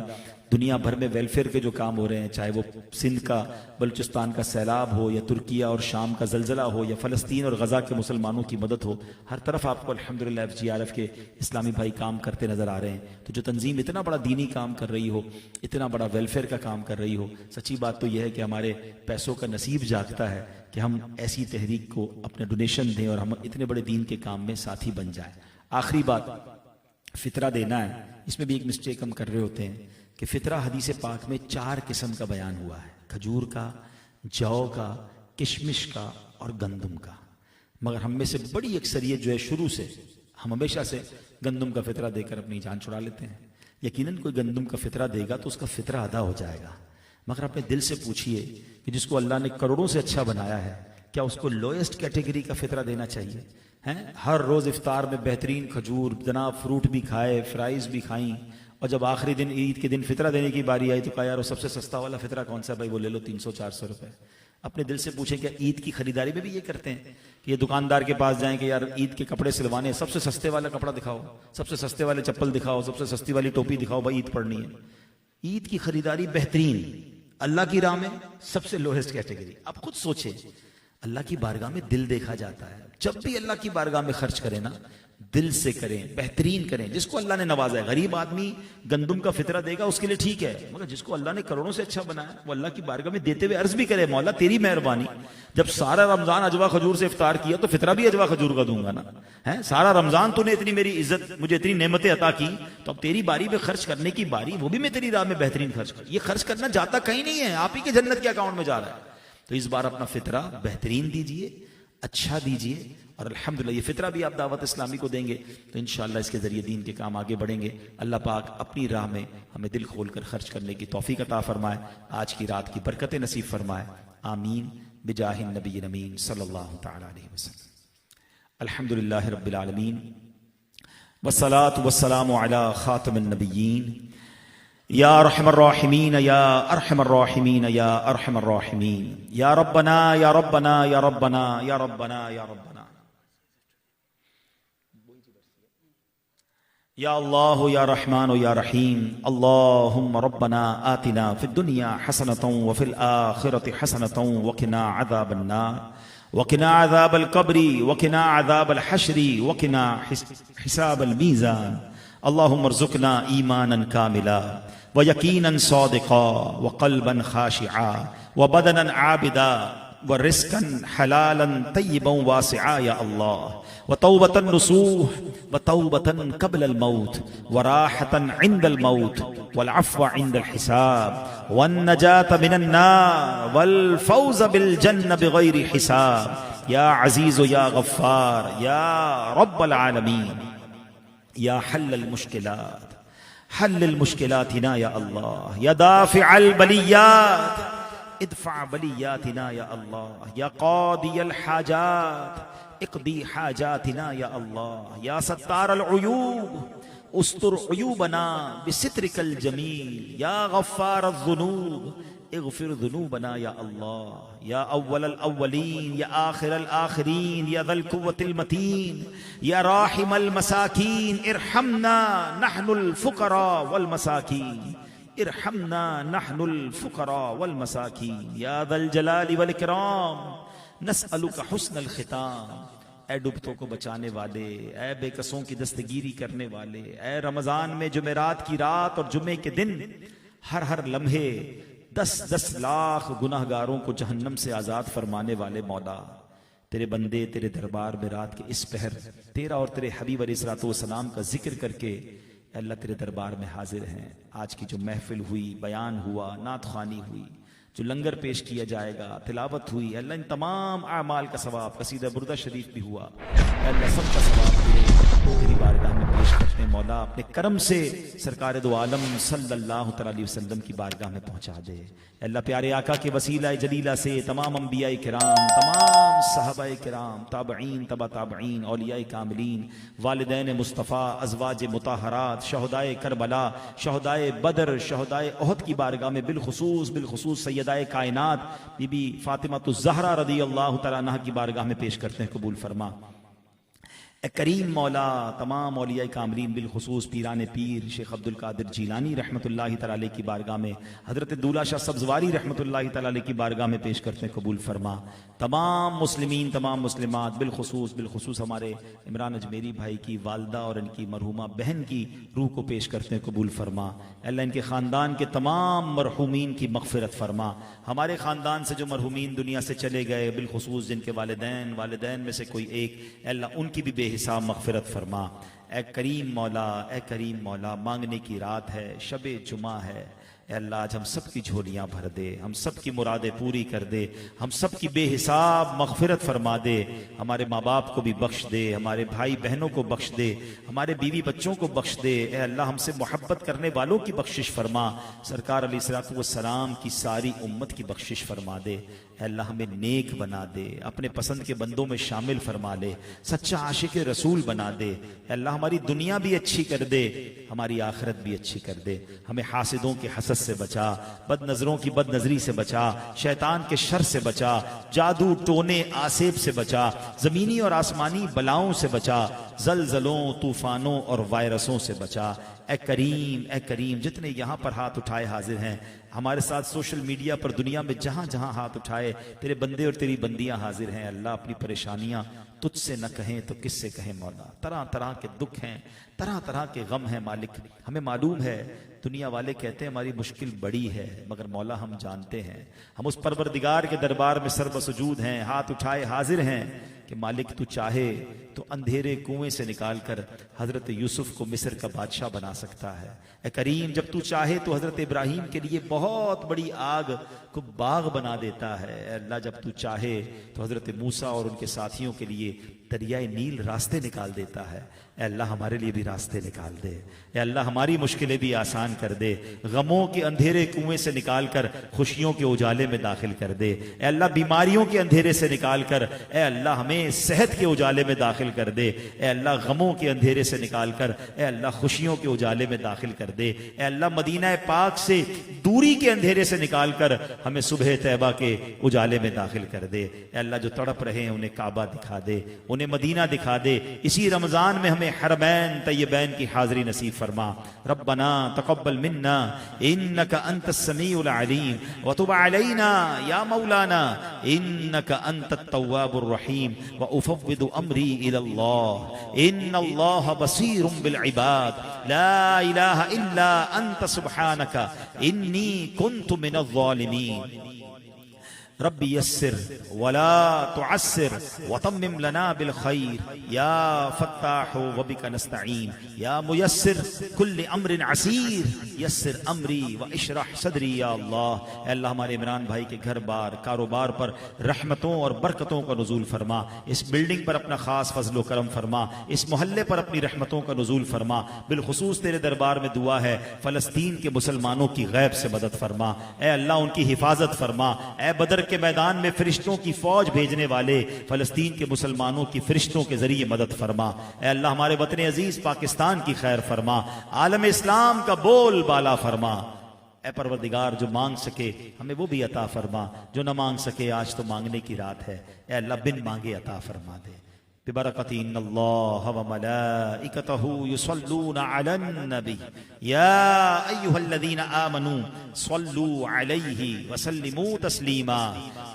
دنیا بھر میں ویلفیئر کے جو کام ہو رہے ہیں, چاہے وہ سندھ کا بلوچستان کا سیلاب ہو, یا ترکیہ اور شام کا زلزلہ ہو, یا فلسطین اور غزہ کے مسلمانوں کی مدد ہو, ہر طرف آپ کو الحمدللہ FGRF کے اسلامی بھائی کام کرتے نظر آ رہے ہیں. تو جو تنظیم اتنا بڑا دینی کام کر رہی ہو, اتنا بڑا ویلفیئر کا کام کر رہی ہو, سچی بات تو یہ ہے کہ ہمارے پیسوں کا نصیب جاگتا ہے کہ ہم ایسی تحریک کو اپنے ڈونیشن دیں اور ہم اتنے بڑے دین کے کام میں ساتھی بن جائیں. آخری بات, فطرہ دینا ہے. اس میں بھی ایک مسٹیک ہم کر رہے ہوتے ہیں کہ فطرہ حدیث پاک میں 4 قسم کا بیان ہوا ہے, کھجور کا, جو کا, کشمش کا اور گندم کا. مگر ہم میں سے بڑی اکثریت جو ہے شروع سے ہم ہمیشہ سے گندم کا فطرہ دے کر اپنی جان چھڑا لیتے ہیں. یقیناً کوئی گندم کا فطرہ دے گا تو اس کا فطرہ ادا ہو جائے گا، مگر اپنے دل سے پوچھئے کہ جس کو اللہ نے کروڑوں سے اچھا بنایا ہے کیا اس کو لوئسٹ کیٹیگری کا فطرہ دینا چاہیے؟ ہر روز افطار میں بہترین کھجور جناب فروٹ بھی کھائے، فرائز بھی کھائیں، اور جب آخری دن عید کے دن فطرہ دینے کی باری آئی تو کہا یار وہ سب سے سستا والا فطرہ کون سا؟ بھائی وہ لے لو 300-400 روپے. اپنے دل سے پوچھیں کیا عید کی خریداری میں بھی یہ کرتے ہیں کہ یہ دکاندار کے پاس جائیں کہ یار عید کے کپڑے سلوانے، سب سے سستے والا کپڑا دکھاؤ، سب سے سستے والے چپل دکھاؤ، سب سے سستی والی ٹوپی دکھاؤ، بھائی عید پڑھنی ہے. عید کی خریداری بہترین، اللہ کی راہ میں سب سے لوہسٹ کیٹیگری. آپ خود سوچیں، اللہ کی بارگاہ میں دل دیکھا جاتا ہے. جب بھی اللہ کی بارگاہ میں خرچ کریں نا دل سے کریں، بہترین کریں. جس کو اللہ نے نوازا ہے، غریب آدمی گندم کا فطرہ دے گا اس کے لیے ٹھیک ہے، مگر جس کو اللہ نے کروڑوں سے اچھا بنایا وہ اللہ کی بارگاہ میں دیتے ہوئے عرض بھی کرے مولا تیری مہربانی، جب سارا رمضان اجوا کھجور سے افطار کیا تو فطرہ بھی اجوا کھجور کا دوں گا نا. سارا رمضان تو نے اتنی میری عزت، مجھے اتنی نعمتیں عطا کی، تو اب تیری باری میں خرچ کرنے کی باری، وہ بھی میں تیری راہ میں بہترین خرچ کر. یہ خرچ کرنا جاتا کہیں نہیں ہے، آپ ہی کے جنت کے اکاؤنٹ میں جا رہا ہے. تو اس بار اپنا فطرہ بہترین دیجئے، اچھا دیجئے، اور الحمدللہ یہ فطرہ بھی آپ دعوت اسلامی کو دیں گے تو انشاءاللہ اس کے ذریعے دین کے کام آگے بڑھیں گے. اللہ پاک اپنی راہ میں ہمیں دل کھول کر خرچ کرنے کی توفیق عطا فرمائے، آج کی رات کی برکتیں نصیب فرمائے. آمین بجاہ النبی الامین صلی اللہ تعالی علیہ وسلم. الحمدللہ رب العالمین والصلاة والسلام علی خاتم النبیین یا ارحم الراحمین یا ارحم الراحمین یا ارحم الراحمین یا ربنا یا ربنا یا ربنا یا ربنا یا ربنا یا اللہ یا رحمان یا رحیم. اللہم ربنا آتنا فی الدنیا حسنة وفی الآخرة حسنة وقنا عذاب النار وقنا عذاب القبر وقنا عذاب الحشر وقنا حساب الميزان. اللهم ارزقنا ایمانا کاملا ویقینا صادقا وقلبا خاشعا وبدنا عابدا ورزقا حلالا طیبا واسعا یا اللہ، وتوبة نصوح وتوبة قبل الموت وراحة عند الموت والعفو عند الحساب والنجاة من النار والفوز بالجنة بغير حساب. یا عزیز یا غفار یا رب العالمین یا حل المشکلات، حل المشکلاتنا یا اللہ، یا دافع البلیات ادفع بلیاتنا یا اللہ، یا قاضی الحاجات اقضی حاجاتنا یا اللہ، یا ستار العیوب استر عیوبنا بسترک الجمیل، یا غفار الذنوب اغفر ذنوبنا یا اللہ، یا اول الاولین یا آخر الآخرین یا ذا القوة المتین یا راحم المساکین ارحمنا نحن الفقراء والمساکین، ارحمنا نحن الفقراء والمساکین یا ذا الجلال والاکرام نسألک حسن الختام. اے ڈوبتوں کو بچانے والے، اے بے کسوں کی دستگیری کرنے والے، اے رمضان میں جمعرات کی رات اور جمعے کے دن ہر لمحے 10 لاکھ گناہ گاروں کو جہنم سے آزاد فرمانے والے مولا، تیرے بندے تیرے دربار میں رات کے اس پہر تیرا اور تیرے حبیب علیہ الصلوۃ والسلام کا ذکر کر کے اے اللہ تیرے دربار میں حاضر ہیں. آج کی جو محفل ہوئی، بیان ہوا، نعت خوانی ہوئی، جو لنگر پیش کیا جائے گا، تلاوت ہوئی، اللہ ان تمام اعمال کا ثواب، قصیدہ بردہ شریف بھی ہوا، اللہ سب کا ثواب تیری بارگاہ میں پیش کرتے ہیں. مولا اپنے کرم سے سرکار دو عالم صلی اللہ علیہ وسلم کی بارگاہ میں پہنچا دے. اللہ پیارے آقا کے وسیلہ جلیلہ سے تمام انبیاء کرام، تمام صحابہ کرام، تابعین، تبع تابعین، اولیاء کاملین، والدین مصطفیٰ، ازواج مطہرات، شہدائے کربلا، شہدائے بدر، شہدائے احد کی بارگاہ میں بالخصوص سیدہ کائنات بی بی فاطمہ الزہرا رضی اللہ تعالیٰ عنہا کی بارگاہ میں پیش کرتے ہیں. قبول فرما اے کریم مولا. تمام اولیاء کاملین بالخصوص پیران پیر شیخ عبد القادر جیلانی رحمۃ اللہ تعالی علیہ کی بارگاہ میں، حضرت دولہ شاہ سبزواری رحمۃ اللہ تعالی علیہ کی بارگاہ میں پیش کرتے ہیں. قبول فرما. تمام مسلمین، تمام مسلمات، بالخصوص ہمارے عمران اجمیری بھائی کی والدہ اور ان کی مرحومہ بہن کی روح کو پیش کرتے ہیں. قبول فرما. اللہ ان کے خاندان کے تمام مرحومین کی مغفرت فرما. ہمارے خاندان سے جو مرحومین دنیا سے چلے گئے، بالخصوص جن کے والدین میں سے کوئی ایک، اللہ ان کی بھی بے حساب مغفرت فرما. اے کریم مولا، اے کریم مولا، مانگنے کی رات ہے، شب جمعہ ہے، اے اللہ آج ہم سب کی جھولیاں بھر دے، ہم سب کی مرادیں پوری کر دے، ہم سب کی بے حساب مغفرت فرما دے، ہمارے ماں باپ کو بھی بخش دے، ہمارے بھائی بہنوں کو بخش دے، ہمارے بیوی بچوں کو بخش دے، اے اللہ ہم سے محبت کرنے والوں کی بخشش فرما، سرکار علیہ الصلوۃ والسلام کی ساری امت کی بخشش فرما دے، اے اللہ ہمیں نیک بنا دے، اپنے پسند کے بندوں میں شامل فرما لے، سچا عاشق رسول بنا دے، اے اللہ ہماری دنیا بھی اچھی کر دے، ہماری آخرت بھی اچھی کر دے، ہمیں حاسدوں کے حسد سے بچا، بد نظروں کی بد نظری سے بچا، شیطان کے شر سے بچا، جادو ٹونے آسیب سے بچا، زمینی اور آسمانی بلاؤں سے بچا، زلزلوں طوفانوں اور وائرسوں سے بچا، اے کریم جتنے یہاں پر ہاتھ اٹھائے حاضر ہیں، ہمارے ساتھ سوشل میڈیا پر دنیا میں جہاں جہاں ہاتھ اٹھائے تیرے بندے اور تیری بندیاں حاضر ہیں، اللہ اپنی پریشانیاں تجھ سے نہ کہیں تو کس سے کہیں مولا، طرح طرح کے دکھ ہیں، طرح طرح کے غم ہیں مالک، ہمیں معلوم ہے دنیا والے کہتے ہیں ہماری مشکل بڑی ہے، مگر مولا ہم جانتے ہیں ہم اس پروردگار کے دربار میں سر بسجود ہیں، ہاتھ اٹھائے حاضر ہیں کہ مالک تو چاہے تو اندھیرے کنویں سے نکال کر حضرت یوسف کو مصر کا بادشاہ بنا سکتا ہے، اے کریم جب تو چاہے تو حضرت ابراہیم کے لیے بہت بڑی آگ کو باغ بنا دیتا ہے، اے اللہ جب تو چاہے تو حضرت موسیٰ اور ان کے ساتھیوں کے لیے دریائے نیل راستے نکال دیتا ہے، اے اللہ ہمارے لیے بھی راستے نکال دے، اے اللہ ہماری مشکلیں بھی آسان کر دے، غموں کے اندھیرے کنویں سے نکال کر خوشیوں کے اجالے میں داخل کر دے، اے اللہ بیماریوں کے اندھیرے سے نکال کر اے اللہ ہمیں صحت کے اجالے میں داخل کر دے، اے اللہ غموں کے اندھیرے سے نکال کر اے اللہ خوشیوں کے اجالے میں داخل کر دے، اے اللہ مدینہ پاک سے دوری کے اندھیرے سے نکال کر ہمیں صبح طیبہ کے اجالے میں داخل کر دے، اے اللہ جو تڑپ رہے ہیں انہیں کعبہ دکھا دے، انہیں مدینہ دکھا دے، اسی رمضان میں ہمیں حرمین طیبین کی حاضری نصیب فرما، ربنا تقبل منا انك انت السميع العليم وتب علينا يا مولانا انك انت التواب الرحيم وافوض امري الى الله ان الله بصير بالعباد لا اله الا انت سبحانك اني كنت من الظالمين رب یسر ولا تعسر وتمم لنا بالخیر یا فتاح وبک نستعین یا میسر کل امر عسیر یسر امری واشرح صدری یا اللہ، اے اللہ ہمارے عمران بھائی کے گھر بار کاروبار پر رحمتوں اور برکتوں کا نزول فرما، اس بلڈنگ پر اپنا خاص فضل و کرم فرما، اس محلے پر اپنی رحمتوں کا نزول فرما، بالخصوص تیرے دربار میں دعا ہے فلسطین کے مسلمانوں کی غیب سے مدد فرما، اے اللہ ان کی حفاظت فرما، اے بدر کے میدان میں فرشتوں کی فوج بھیجنے والے فلسطین کے مسلمانوں کی فرشتوں کے ذریعے مدد فرما، اے اللہ ہمارے وطن عزیز پاکستان کی خیر فرما، عالم اسلام کا بول بالا فرما، اے پروردگار جو مانگ سکے ہمیں وہ بھی عطا فرما، جو نہ مانگ سکے آج تو مانگنے کی رات ہے، اے اللہ بن مانگے عطا فرما دے، ببرکت ان اللہ وملائکتہ یصلون علی النبی یا ایہا الذین آمنوا صلوا علیہ وسلموا تسلیما،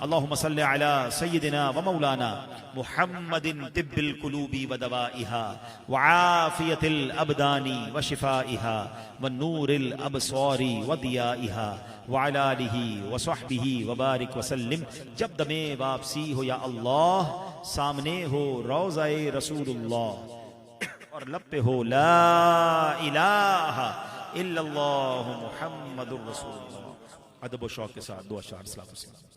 اللہم صل علی سیدنا ومولانا محمد طب القلوب ودوائها وعافیت الابدان وشفائها والنور الابصار وضیائها وعلی آلہ وصحبہ وبارک وسلم۔ جب دم واپسی ہو یا اللہ، سامنے ہو روضہ رسول اللہ اور لب پہ ہو لا الہ الا اللہ محمد الرسول اللہ۔ ادب و شوق کے ساتھ دو اشعار صلاۃ والسلام۔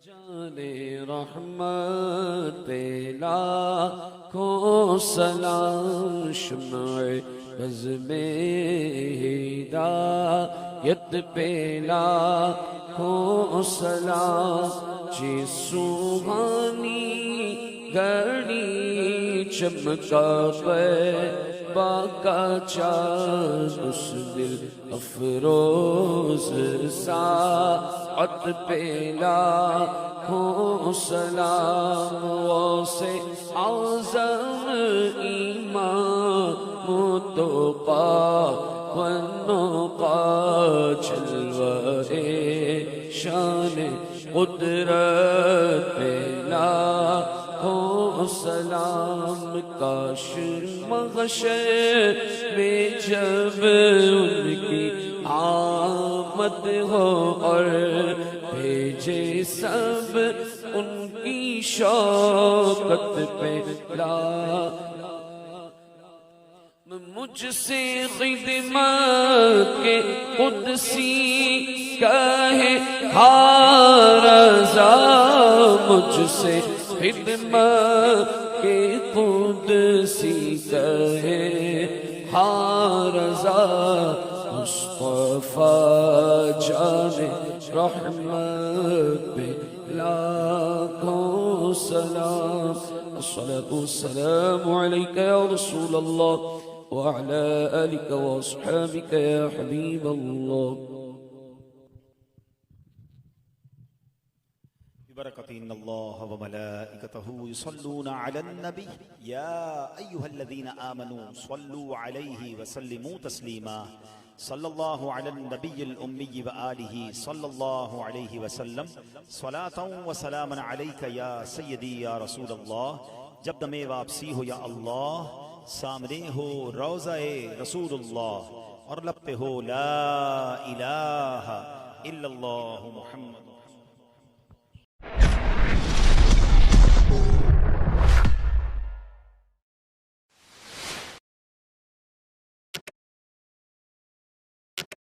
جان رحمت لاکھوں سلام، شمع بزم ہدایت پہ لاکھوں سلام، جی سوہانی گھڑی چمکا طیبہ کا چاند، اس دل افروز ساعت پہ لاکھوں سلام، غوث اعظم امام متقی والنقا، جلوہ شان قدرت پہ لاکھوں سلام، کاش محشر میں جب ان کی آمد ہو اور بھیجے سب ان کی شوکت پہ لا مجھ سے خدمت کے قدسی کہے ہاں رضا مجھ سے خدمت کے قدسی کہے ہاں رضا مصطفیٰ جان رحمت پہ لاکھوں سلام الصلاة والسلام عليك يا رسول الله وعلى آلك وأصحابك يا حبيب الله ببركة إن الله وملائكته يصلون على النبي يا أيها الذين آمنوا صلوا عليه وسلموا تسليما صلى الله على النبي الأمي وآله صلى الله عليه وسلم صلاة وسلاما عليك يا سيدي يا رسول الله جب دم واپسی ہو یا اللہ سامنے ہو روضہ رسول اللہ اور لب پہ ہو لا الہ الا اللہ محمد